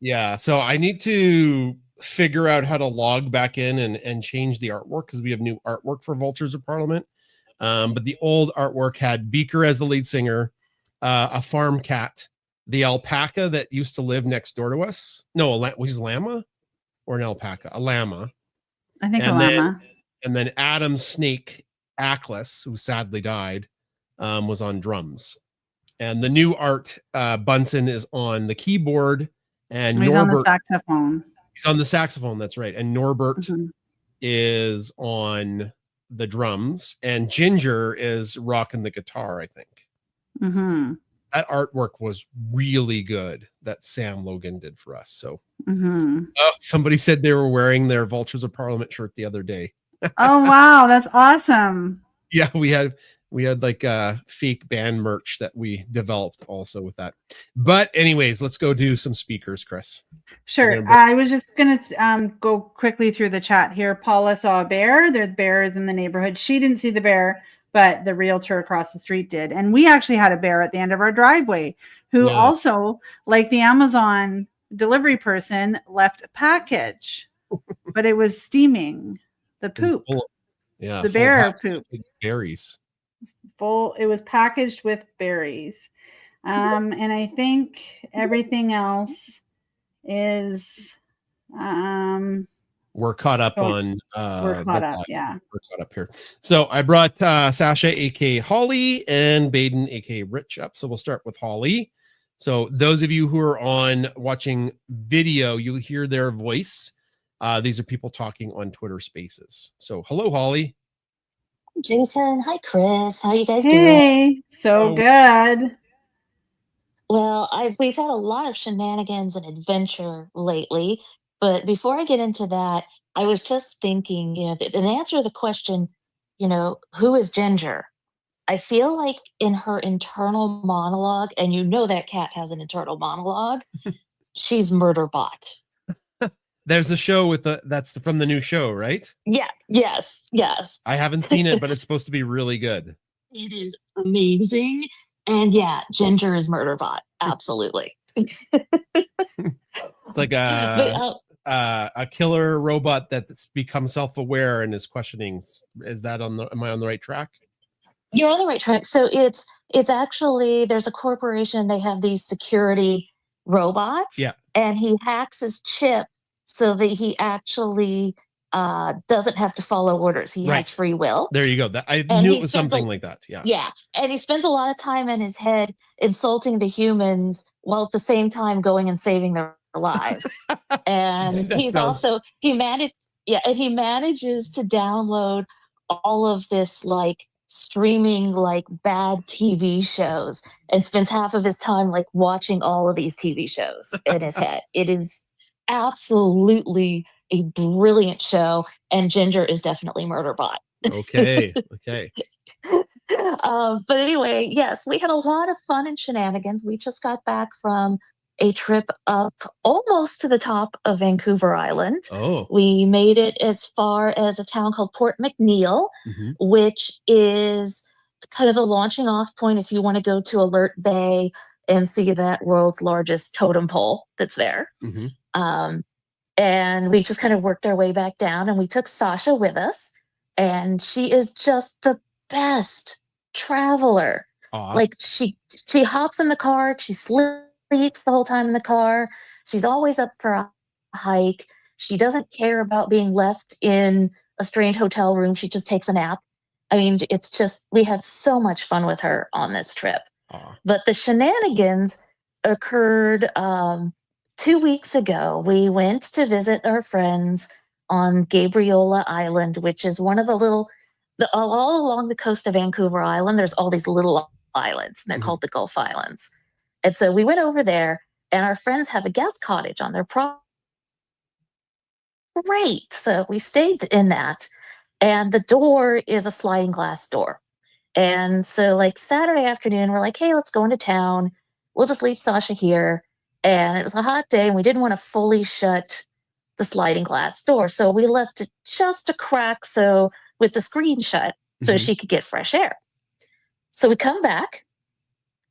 Yeah. So I need to figure out how to log back in and change the artwork because we have new artwork for Vultures of Parliament. But the old artwork had Beaker as the lead singer, a farm cat, the alpaca that used to live next door to us. No, was llama or an alpaca? A llama. I think a llama. And then Adam's snake, Aklis, who sadly died, was on drums. And the new art, Bunsen is on the keyboard, and he's Norbert on the saxophone. He's on the saxophone. That's right. And Norbert is on the drums, and Ginger is rocking the guitar, I think. Mm-hmm. That artwork was really good that Sam Logan did for us. So somebody said they were wearing their Vultures of Parliament shirt the other day. Oh, wow. That's awesome. Yeah, we had like fake band merch that we developed also with that. But anyways, let's go do some speakers, Chris. Sure. I was just going to go quickly through the chat here. Paula saw a bear. There's bears in the neighborhood. She didn't see the bear, but the realtor across the street did. And we actually had a bear at the end of our driveway who also, like the Amazon delivery person, left a package, but it was steaming. The poop. The bear poop. Berries. It was packaged with berries. And I think everything else is we're caught up on we're caught up, we're caught up here. So I brought Sasha, aka Holly, and Baden, aka Rich, up. So we'll start with Holly. So those of you who are on watching video, you'll hear their voice. These are people talking on Twitter Spaces. So hello, Holly. Jason. Hi, Chris. How are you guys doing? So good. Well, we've had a lot of shenanigans and adventure lately, but before I get into that, I was just thinking, in answer to the question, who is Ginger? I feel like in her internal monologue, and that cat has an internal monologue, she's Murderbot. There's a show that's from the new show, right? Yeah. Yes. I haven't seen it, but it's supposed to be really good. It is amazing. And Ginger is Murderbot. Absolutely. It's like a killer robot that's become self-aware and is questioning. Am I on the right track? You're on the right track. So it's actually, there's a corporation, they have these security robots. Yeah. And he hacks his chip so that he actually doesn't have to follow orders. He has free will. There you go. I knew it was something like that. Yeah. Yeah. And he spends a lot of time in his head insulting the humans while at the same time going and saving their lives. And he Yeah, and he manages to download all of this, like, streaming, like, bad TV shows and spends half of his time, like, watching all of these TV shows in his head. It is absolutely a brilliant show, and Ginger is definitely Murderbot. Okay. Okay. But anyway, yes, we had a lot of fun and shenanigans. We just got back from a trip up almost to the top of Vancouver Island. Oh. We made it as far as a town called Port McNeill, Mhm. which is kind of the launching off point if you want to go to Alert Bay and see that world's largest totem pole that's there. Mhm. Um, and we just kind of worked our way back down, and we took Sasha with us, and she is just the best traveler. Aw. Like, she hops in the car, she sleeps the whole time in the car. She's always up for a hike. She doesn't care about being left in a strange hotel room. She just takes a nap. I mean, it's just we had so much fun with her on this trip. Aw. But the shenanigans occurred 2 weeks ago. We went to visit our friends on Gabriola Island, which is one of the little, all along the coast of Vancouver Island. There's all these little islands, and they're Mhm. called the Gulf Islands. And so we went over there, and our friends have a guest cottage on their property. Great. So we stayed in that, and the door is a sliding glass door. And so, like, Saturday afternoon, we're like, hey, let's go into town. We'll just leave Sasha here. And it was a hot day, and we didn't want to fully shut the sliding glass door. So we left it just a crack so with the screen shut so Mhm. she could get fresh air. So we come back,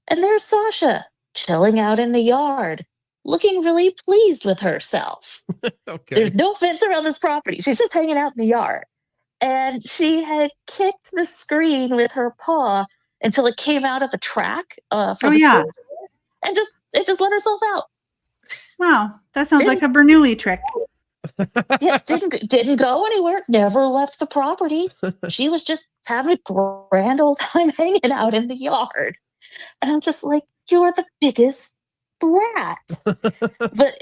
and there's Sasha chilling out in the yard, looking really pleased with herself. Okay. There's no fence around this property. She's just hanging out in the yard. And she had kicked the screen with her paw until it came out of the track for Oh the yeah. screen, and just let herself out. Wow. That sounds like Didn't a Bernoulli trick. Yeah, didn't go anywhere. Never left the property. She was just having a grand old time hanging out in the yard. And I'm just like, you're the biggest brat. But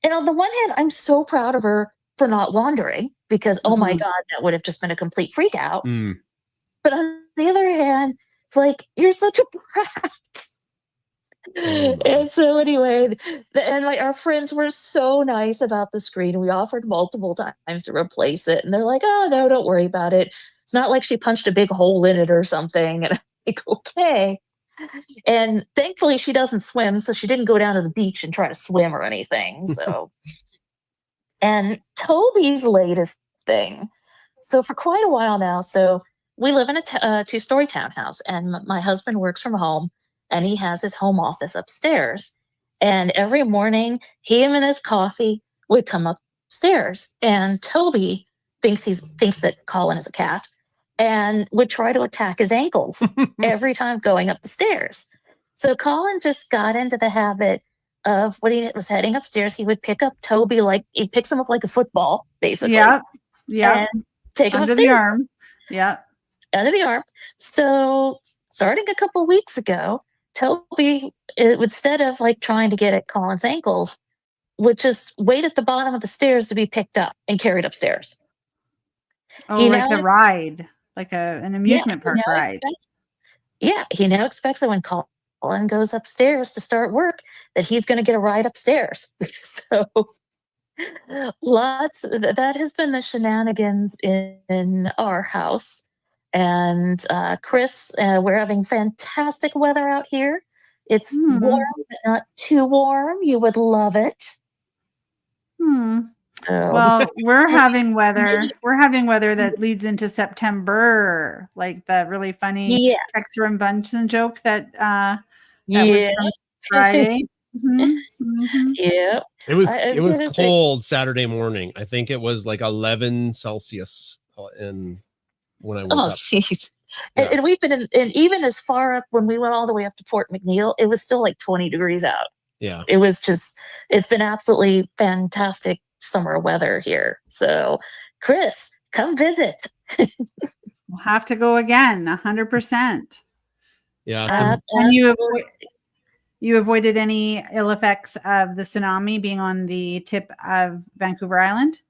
and on the one hand, I'm so proud of her for not wandering because oh my Mhm. god, that would have just been a complete freak out. Mm. But on the other hand, it's like you're such a brat. Oh, my. And so anyway, and like our friends were so nice about the screen. We offered multiple times to replace it, and they're like, "Oh no, don't worry about it. It's not like she punched a big hole in it or something." And I'm like, "Okay." And thankfully, she doesn't swim, so she didn't go down to the beach and try to swim or anything. So, and Toby's latest thing. So for quite a while now, so we live in a two-story townhouse, and my husband works from home, and he has his home office upstairs. And every morning, him and his coffee would come upstairs, and Toby thinks that Colin is a cat, and would try to attack his ankles every time going up the stairs. So Colin just got into the habit of when he was heading upstairs, he would pick up Toby like he picks him up like a football, basically, Yep. Yep. and take him Under the upstairs arm. Yep. under the arm. So starting a couple weeks ago, Toby, instead of like trying to get at Colin's ankles, would just wait at the bottom of the stairs to be picked up and carried upstairs. Oh, He like now, the ride, like an yeah, amusement he park now ride. expects, yeah, he now expects that when Colin goes upstairs to start work, that he's going to get a ride upstairs. So that has been the shenanigans in our house. And Chris, we're having fantastic weather out here. It's warm, Hmm. but not too warm. You would love it. Hmm. So, Well, we're having weather. We're having weather that leads into September, like the really funny yeah, Texter and Bunsen joke that was yeah, from Friday. Mhm, mhm. yeah. It was Gonna say, cold Saturday morning. I think it was like 11 Celsius in when I woke oh, up. jeez. Yeah. And we've been and even as far up when we went all the way up to Port McNeill, it was still like 20 degrees out. Yeah. It was just, it's been absolutely fantastic summer weather here. So, Chris, come visit. We'll have to go again, 100%. Yeah. And Absolutely. you avoided any ill effects of the tsunami being on the tip of Vancouver Island?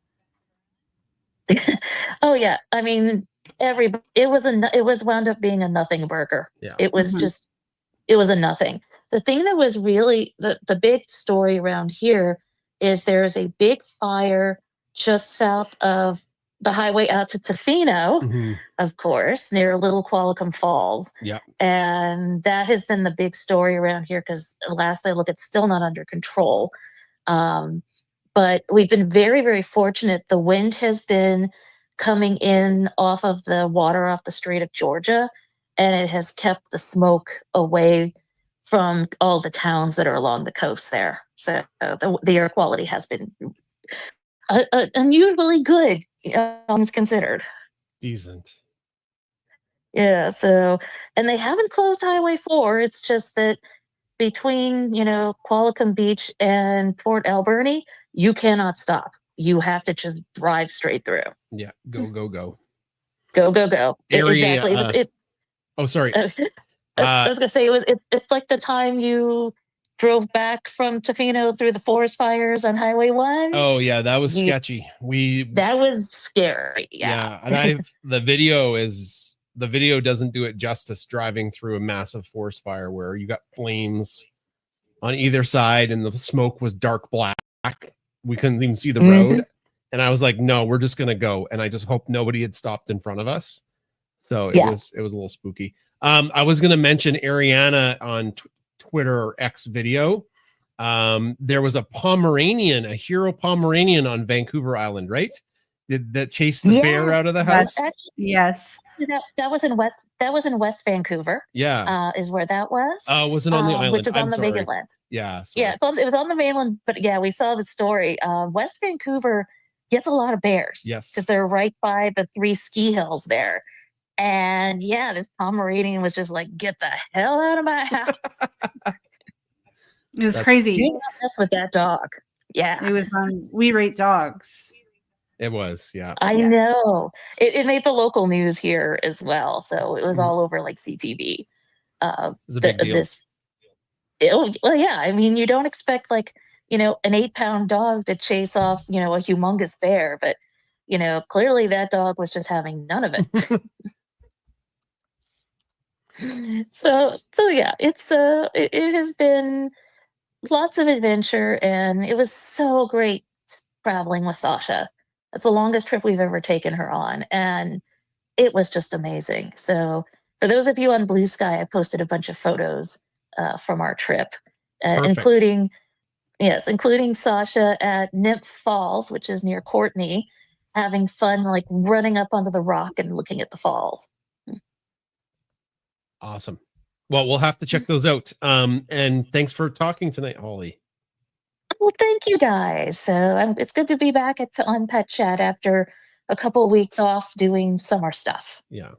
Oh yeah, I mean, it was wound up being a nothing burger. Yeah. It was Mhm. just it was a nothing. The thing that was really the big story around here is there's a big fire just south of the highway out to Tofino, Mhm. of course, near Little Qualicum Falls. Yeah. And that has been the big story around here because last I looked, it's still not under control. Um, but we've been very, very fortunate. The wind has been coming in off of the water off the Strait of Georgia, and it has kept the smoke away from all the towns that are along the coast there. So the air quality has been unusually good, all things considered. Decent. Yeah. So, and they haven't closed Highway 4. It's just that between, Qualicum Beach and Port Alberni, you cannot stop. You have to just drive straight through. Yeah. Go, go, go. Go, go, go. Area. Exactly. Oh, sorry. I was gonna say it's like the time you drove back from Tofino through the forest fires on Highway 1. Oh yeah, that was You- sketchy. That was scary. Yeah. And the video doesn't do it justice driving through a massive forest fire where you got flames on either side and the smoke was dark black. We couldn't even see the road. And I was like, no, we're just gonna go. And I just hope nobody had stopped in front of us. So it was a little spooky. I was gonna mention Ariana on Twitter or X video. There was a hero Pomeranian on Vancouver Island, right? That chased the bear out of the house? Yes. That was in West Vancouver. Yeah. Is where that was. Was it on the island? Which is I'm on the sorry. mainland. Yeah. Sorry. Yeah, it was on the mainland, but yeah, we saw the story. West Vancouver gets a lot of bears. Yes. Because they're right by the 3 ski hills there. And yeah, this Pomeranian was just like, get the hell out of my house. It was crazy. Do not mess with that dog. Yeah. It was on We Rate Dogs. It was, yeah. I know. It made the local news here as well. So it was Mhm. all over like CTV. It was a big deal. Well, yeah. I mean, you don't expect like, an 8-pound dog to chase off, a humongous bear, but clearly that dog was just having none of it. So yeah, it has been lots of adventure, and it was so great traveling with Sasha. It's the longest trip we've ever taken her on, and it was just amazing. So for those of you on Blue Sky, I posted a bunch of photos from our trip, including Sasha at Nymph Falls, which is near Courtney, having fun like running up onto the rock and looking at the falls. Awesome. Well, we'll have to check those out. And thanks for talking tonight, Holly. Well, thank you guys. So it's good to be back on Pet Chat after a couple of weeks off doing summer stuff. Yeah.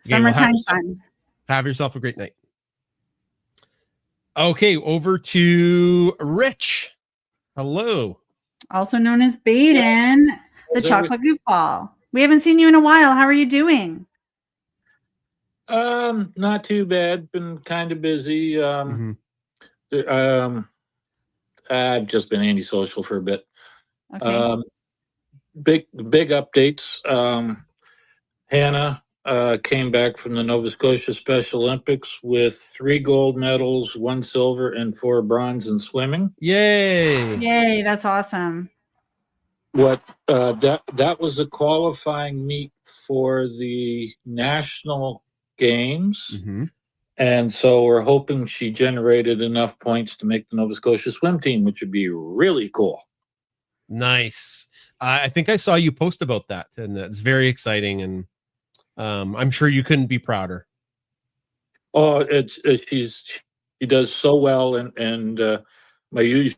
Summertime fun. Have yourself a great night. Okay, over to Rich. Hello. Also known as Baden, the chocolate goofball. We haven't seen you in a while. How are you doing? Not too bad. Been kind of busy. I've just been antisocial for a bit. Okay. Big updates. Hannah came back from the Nova Scotia Special Olympics with 3 gold medals, 1 silver, and 4 bronze in swimming. Yay! Yay! That's awesome. That was a qualifying meet for the national games. Mm-hmm. And so we're hoping she generated enough points to make the Nova Scotia swim team, which would be really cool. Nice. I think I saw you post about that, and it's very exciting. And I'm sure you couldn't be prouder. Oh, she does so well, and my usual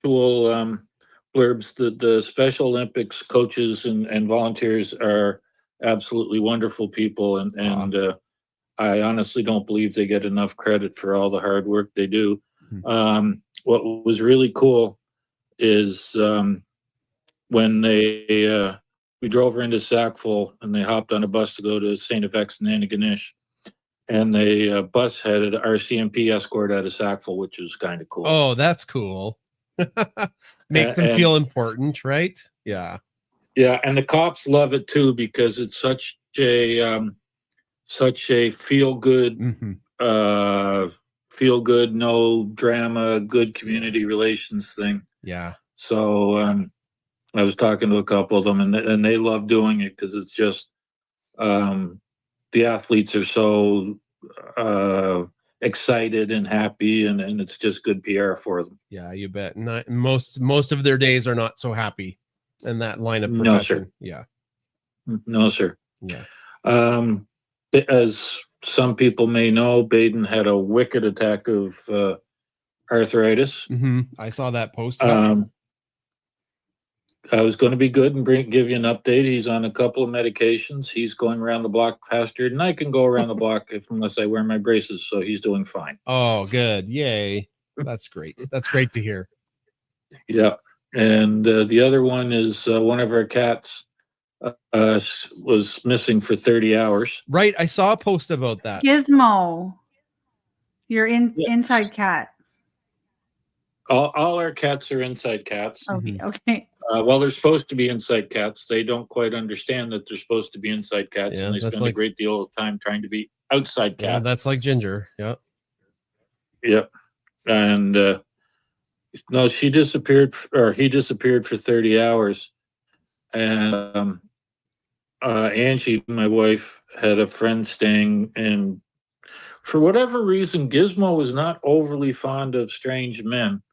blurbs. The Special Olympics coaches and volunteers are absolutely wonderful people, and I honestly don't believe they get enough credit for all the hard work they do. What was really cool is when we drove her into Sackville and they hopped on a bus to go to St. FX and Antigonish, and they bus headed RCMP escort out of Sackville, which is kind of cool. Oh, that's cool. Makes them feel important, right? Yeah. Yeah, and the cops love it too because it's such a feel good, no drama, good community relations thing. Yeah. So I was talking to a couple of them, and they love doing it because it's just the athletes are so excited and happy, and it's just good PR for them. Yeah, you bet. Not most of their days are not so happy in that line of No, profession. sir. Yeah. No, sir. Yeah. As some people may know, Baden had a wicked attack of arthritis. I saw that post. I was going to be good and give you an update. He's on a couple of medications. He's going around the block faster than I can go around the block unless I wear my braces. So he's doing fine. Oh, good. Yay. That's great. That's great to hear. Yeah. And the other one is one of our cats was missing for 30 hours. Right. I saw a post about that. Gizmo, your Yeah. inside cat. All our cats are inside cats. Okay. Okay. Well, they're supposed to be inside cats. They don't quite understand that they're supposed to be inside cats, Yeah, and they that's spend a great deal of time trying to be outside Yeah, cats. that's like Ginger. Yeah. Yep. And no, she disappeared, or he disappeared for 30 hours. And Angie, my wife, had a friend staying, and for whatever reason, Gizmo was not overly fond of strange men.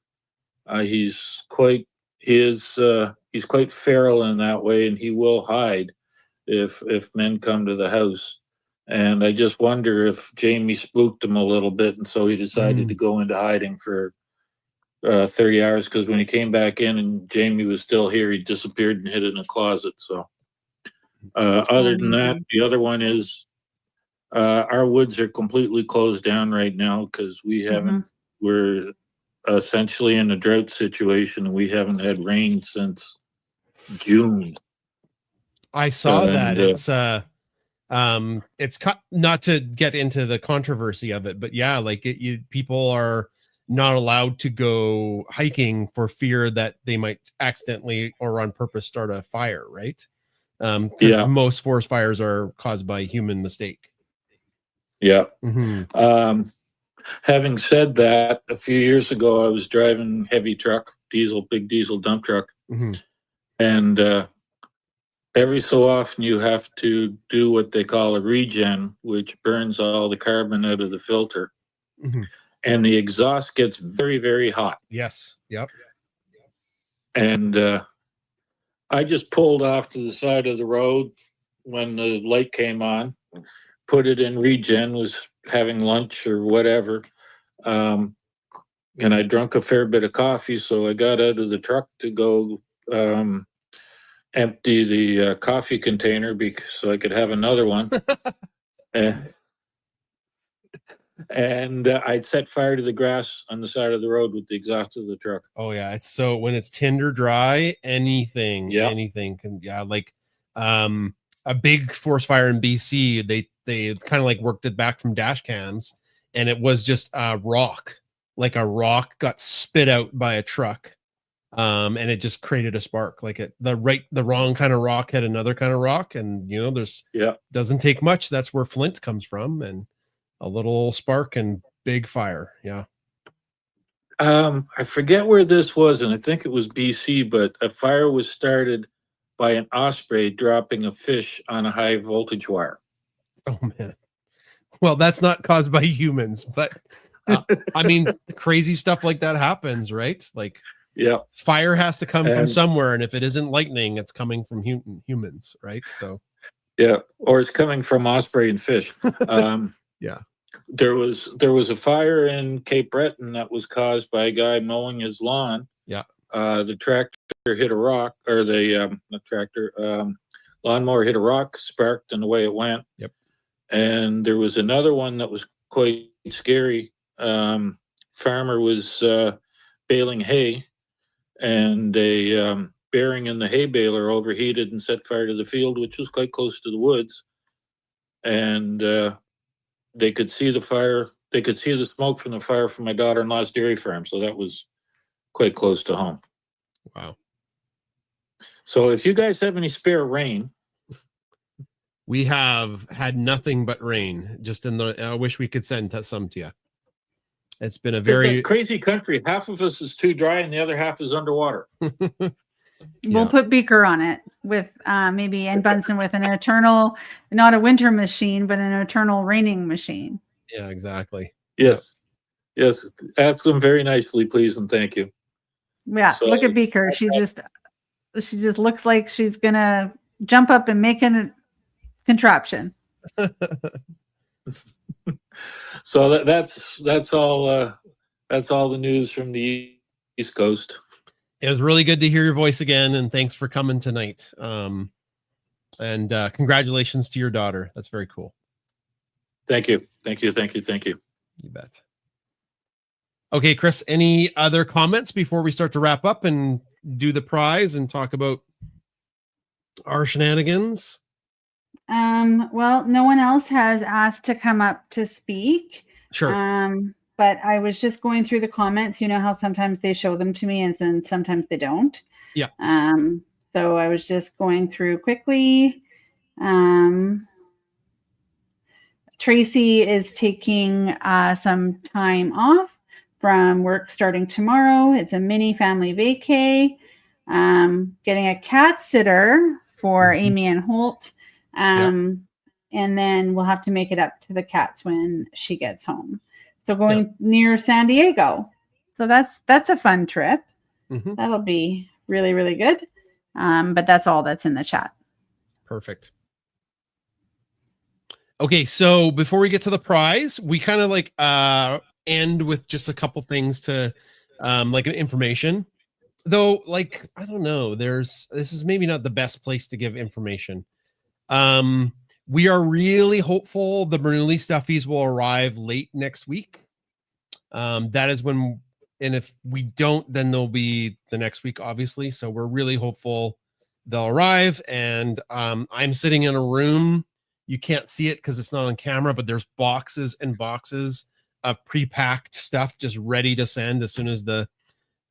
He's quite feral in that way, and he will hide if men come to the house. And I just wonder if Jamie spooked him a little bit, and so he decided to go into hiding for 30 hours. Because when he came back in and Jamie was still here, he disappeared and hid in a closet. So other than that, the other one is our woods are completely closed down right now because we haven't. We're essentially in a drought situation, and we haven't had rain since June. I saw that. It's not to get into the controversy of it, but yeah, like people are not allowed to go hiking for fear that they might accidentally or on purpose start a fire, right? Because most forest fires are caused by human mistake. Yeah. Having said that, a few years ago, I was driving heavy truck, big diesel dump truck. And every so often you have to do what they call a regen, which burns all the carbon out of the filter. And the exhaust gets very, very hot. Yes. Yep. And I just pulled off to the side of the road when the light came on, put it in regen, was having lunch or whatever. And I drank a fair bit of coffee, so I got out of the truck to go empty the coffee container so I could have another one. And I'd set fire to the grass on the side of the road with the exhaust of the truck. Oh yeah, it's so when it's tinder dry, anything can, like a big forest fire in BC, they kind of like worked it back from dash cams, and it was just a rock got spit out by a truck, and it just created a spark. Like the wrong kind of rock had another kind of rock, and doesn't take much. That's where flint comes from, and a little spark and big fire. Yeah. I forget where this was, and I think it was BC, but a fire was started by an osprey dropping a fish on a high voltage wire. Oh man. Well, that's not caused by humans, but I mean, crazy stuff like that happens, right? Like, fire has to come from somewhere, and if it isn't lightning, it's coming from humans, right? So, or it's coming from osprey and fish. There was a fire in Cape Breton that was caused by a guy mowing his lawn. The tractor hit a rock, or the lawnmower hit a rock, sparked, and away it went. And there was another one that was quite scary. Farmer was baling hay, and a bearing in the hay baler overheated and set fire to the field, which was quite close to the woods. And they could see the fire. They could see the smoke from the fire from my daughter-in-law's dairy farm. So that was quite close to home. Wow. So if you guys have any spare rain, We have had nothing but rain. Just in the, I wish we could send some to you. It's been a very very crazy country. Half of us is too dry and the other half is underwater. We'll Yeah. put Beaker on it with maybe and Bunsen with an eternal, not a winter machine, but an eternal raining machine. yeah, exactly. Yes. Yes. Ask them very nicely, please, and thank you. Yeah, So- look at Beaker. She just looks like she's gonna jump up and make a contraption. So that's all the news from the East Coast. It was really good to hear your voice again, and thanks for coming tonight. And congratulations to your daughter. That's very cool. Thank you. Thank you. Thank you. Thank you. You bet. Okay, Chris, any other comments before we start to wrap up and do the prize and talk about our shenanigans? Well, no one else has asked to come up to speak. Sure. But I was just going through the comments. You know how sometimes they show them to me and then sometimes they don't. Yeah. So I was just going through quickly. Tracy is taking some time off from work starting tomorrow. It's a mini family vacay. Getting a cat sitter for Amy and Holt. And then we'll have to make it up to the cats when she gets home. So going near San Diego. So that's a fun trip. Mhm. That'll be really, really good. But that's all that's in the chat. Perfect. Okay, so before we get to the prize, we kind of like end with just a couple things to like information. Though, like, I don't know, this is maybe not the best place to give information. We are really hopeful the Bernoulli stuffies will arrive late next week. That is when, and if we don't, then they'll be the next week, obviously. So we're really hopeful they'll arrive. And I'm sitting in a room. You can't see it because it's not on camera, but there's boxes and boxes of pre-packed stuff just ready to send as soon as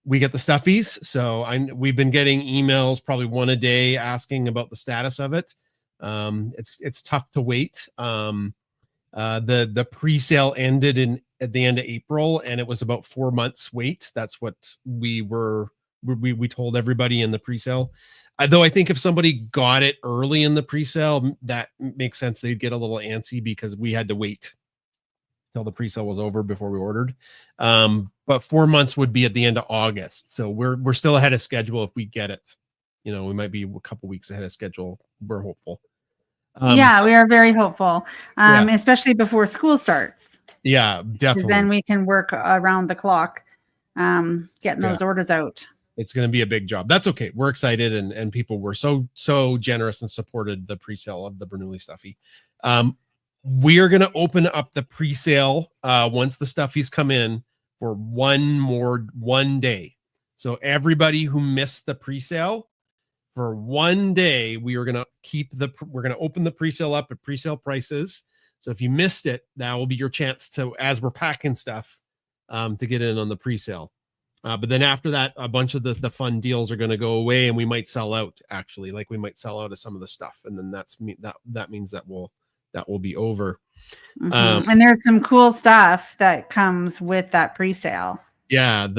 we get the stuffies. So we've been getting emails, probably one a day, asking about the status of it. It's tough to wait. The pre-sale ended at the end of April, and it was about 4 months wait. That's what we told everybody in the pre-sale. Though I think if somebody got it early in the pre-sale, that makes sense. They'd get a little antsy because we had to wait till the pre-sale was over before we ordered. But 4 months would be at the end of August. So we're still ahead of schedule if we get it. You know, we might be a couple weeks ahead of schedule. We're hopeful. Yeah, we are very hopeful, especially before school starts. Yeah, definitely. Then we can work around the clock, getting those orders out. It's going to be a big job. That's okay. We're excited, and people were so generous and supported the pre-sale of the Bernoulli stuffy. We are going to open up the pre-sale once the stuffies come in for one day. So everybody who missed the pre-sale, for one day, we're going to open the pre-sale up at pre-sale prices. So if you missed it, that will be your chance to, as we're packing stuff, to get in on the pre-sale. But then after that, a bunch of the fun deals are going to go away, and we might sell out. Actually, like we might sell out of some of the stuff, and then that means that will be over. Mm-hmm. And there's some cool stuff that comes with that pre-sale. Yeah,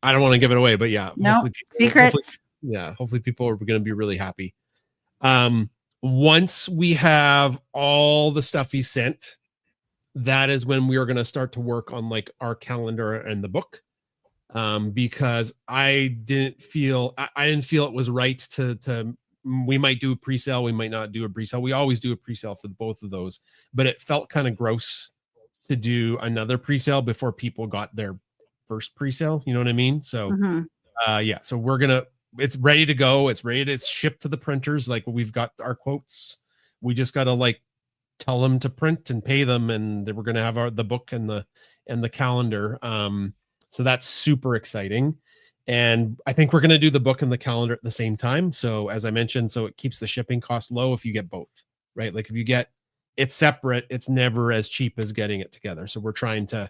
I don't want to give it away, but yeah, no secrets. Hopefully people are going to be really happy. Once we have all the stuffies sent, that is when we are going to start to work on like our calendar and the book. Because I didn't feel it was right to we might do a pre-sale, we might not do a pre-sale. We always do a pre-sale for both of those, but it felt kind of gross to do another pre-sale before people got their first pre-sale. You know what I mean? So so it's ready to go. It's shipped to the printers. Like we've got our quotes. We just got to like tell them to print and pay them, and we're going to have the book and the calendar. So that's super exciting. And I think we're going to do the book and the calendar at the same time. So as I mentioned, so it keeps the shipping cost low if you get both, right? Like if you get it separate, it's never as cheap as getting it together. So we're trying to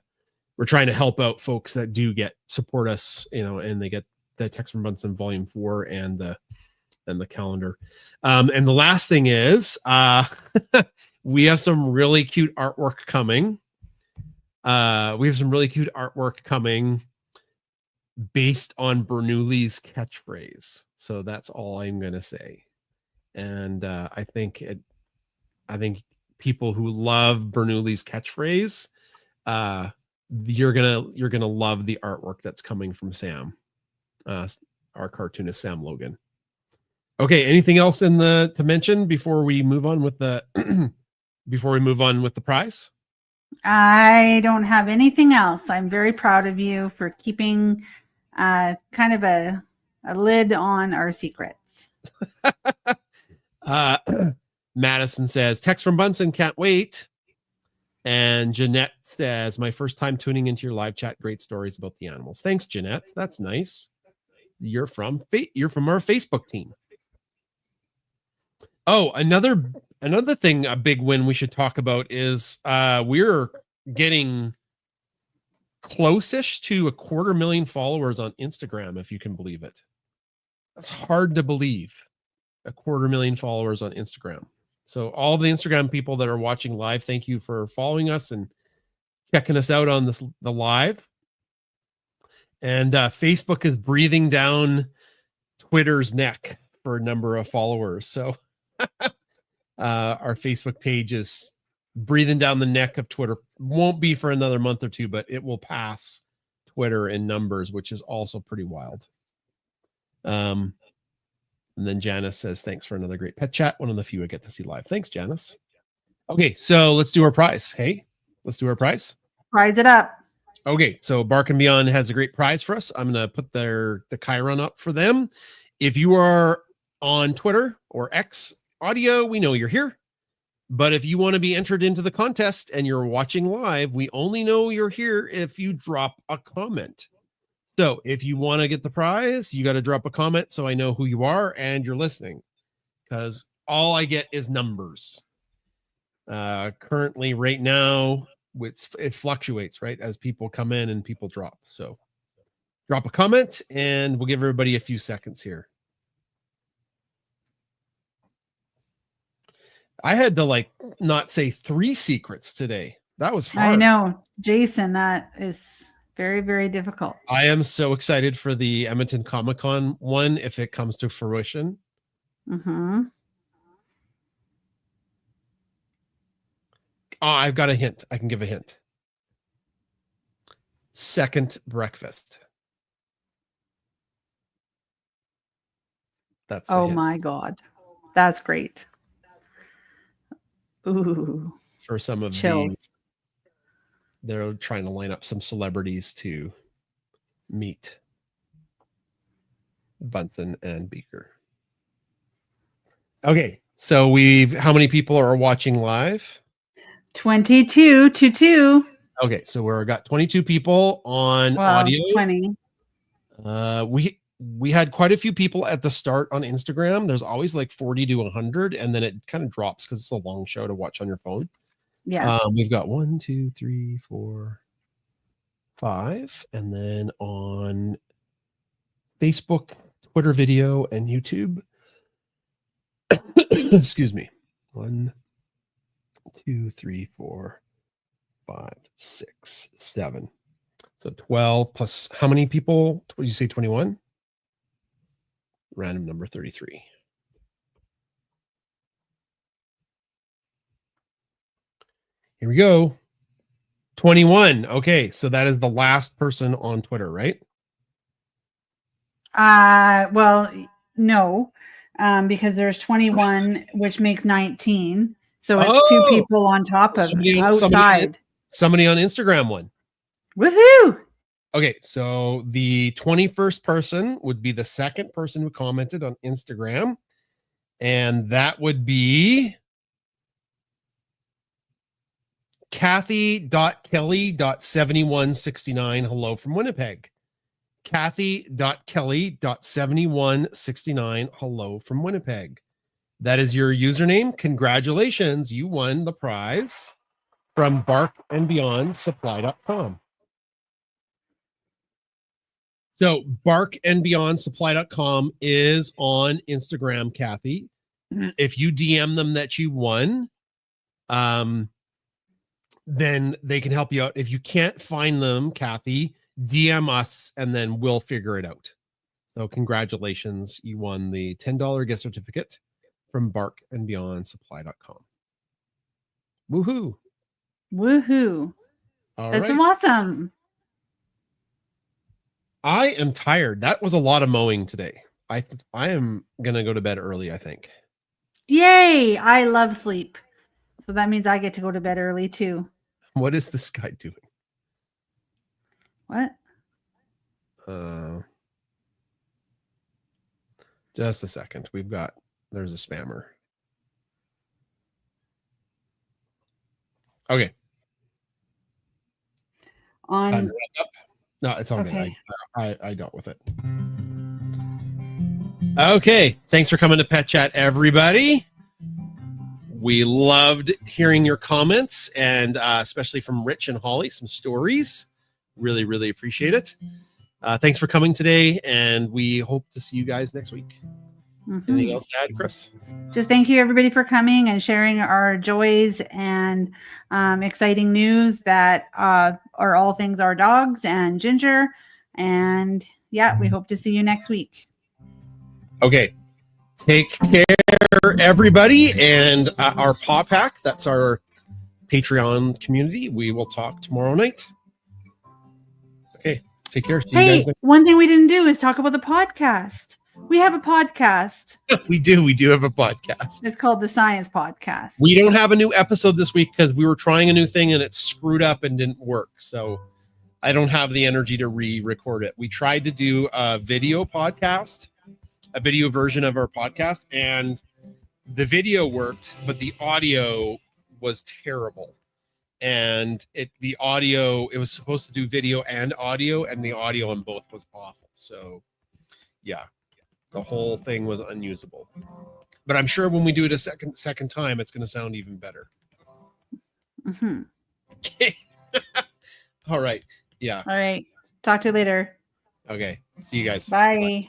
help out folks that do support us, you know, and they get the Text from Bunsen Volume 4 and and the calendar. And the last thing is we have some really cute artwork coming. Based on Bernoulli's catchphrase. So that's all I'm gonna say. And I think people who love Bernoulli's catchphrase, you're gonna love the artwork that's coming from Sam, our cartoonist Sam Logan. Okay, anything else to mention before we move on with the prize? I don't have anything else. I'm very proud of you for keeping kind of a lid on our secrets. Madison says, text from Bunsen, can't wait. And Jeanette says, my first time tuning into your live chat, great stories about the animals. Thanks, Jeanette. That's nice. You're from our Facebook team. Oh, another thing, a big win we should talk about is we're getting close-ish to 250,000 followers on Instagram, if you can believe it. That's hard to believe. 250,000 followers on Instagram. So all the Instagram people that are watching live, thank you for following us and checking us out on the live. And Facebook is breathing down Twitter's neck for a number of followers. So our Facebook page is breathing down the neck of Twitter. Won't be for another month or two, but it will pass Twitter in numbers, which is also pretty wild. And then Janice says, thanks for another great pet chat. One of the few I get to see live. Thanks, Janice. Okay, so let's do our prize. Hey, let's do our prize. Prize it up. Okay, so Bark and Beyond has a great prize for us. I'm going to put the Chiron up for them. If you are on Twitter or X audio, we know you're here. But if you want to be entered into the contest and you're watching live, we only know you're here if you drop a comment. So if you want to get the prize, you got to drop a comment so I know who you are and you're listening, because all I get is numbers. Currently, right now, it fluctuates, right, as people come in and people drop. So drop a comment and we'll give everybody a few seconds here. I had to not say 3 secrets today. That was hard. I know, Jason, that is very, very difficult. I am so excited for the Edmonton Comic-Con one if it comes to fruition. Mm-hmm. Oh, I've got a hint. I can give a hint. Second breakfast. That's the hint. My God. That's great. Ooh. For some of chills. They're trying to line up some celebrities to meet Bunsen and Beaker. Okay, so how many people are watching live? 22 to 2. Okay, so we've got 22 people on audio. 20. We had quite a few people at the start on Instagram. There's always 40 to 100, and then it kind of drops because it's a long show to watch on your phone. Yeah. We've got 1, 2, 3, 4, 5, and then on Facebook, Twitter video, and YouTube. Excuse me. 1, 2, 3, 4, 5, 6, 7. So 12 plus how many people? What did you say? 21? Random number 33. Here we go. 21. Okay, so that is the last person on Twitter, right? Well, no, because there's 21, which makes 19. So it's 2 people on top of outside. Somebody on Instagram won. Woohoo! Okay, so the 21st person would be the second person who commented on Instagram, and that would be Kathy.Kelly.7169. Hello from Winnipeg. Kathy.Kelly.7169. Hello from Winnipeg. That is your username. Congratulations. You won the prize from Bark and Beyond Supply.com. So barkandbeyondsupply.com is on Instagram, Kathy. If you DM them that you won, then they can help you out. If you can't find them, Kathy, DM us and then we'll figure it out. So congratulations. You won the $10 gift certificate from barkandbeyondsupply.com. Woohoo. Woohoo. All That's right. awesome. I am tired. That was a lot of mowing today. I am going to go to bed early, I think. Yay. I love sleep. So that means I get to go to bed early too. What is this guy doing? What? Just a second. There's a spammer. Okay. Time to On wrap up. No, it's all Okay. good. I dealt with it. Okay. Thanks for coming to Pet Chat, everybody. We loved hearing your comments and especially from Rich and Holly, some stories. Really, really appreciate it. Thanks for coming today, and we hope to see you guys next week. Anything else to add, Chris? Just thank you everybody for coming and sharing our joys and exciting news that are all things our dogs and Ginger. And yeah, we hope to see you next week. Okay. Take care, everybody. And our Paw Pack, that's our Patreon community. We will talk tomorrow night. Okay. Take care. See you Hey, guys next one thing we didn't do is talk about the podcast. We have a podcast. We do have a podcast. It's called the Science Podcast. We don't have a new episode this week because we were trying a new thing and it screwed up and didn't work. So I don't have the energy to re-record it. We tried to do a video podcast, a video version of our podcast, and the video worked, but the audio was terrible. And it was supposed to do video and audio, and the audio on both was awful. So yeah. The whole thing was unusable, but I'm sure when we do it a second time, it's going to sound even better. Mm-hmm. Okay. All right. Yeah. All right. Talk to you later. Okay. See you guys. Bye.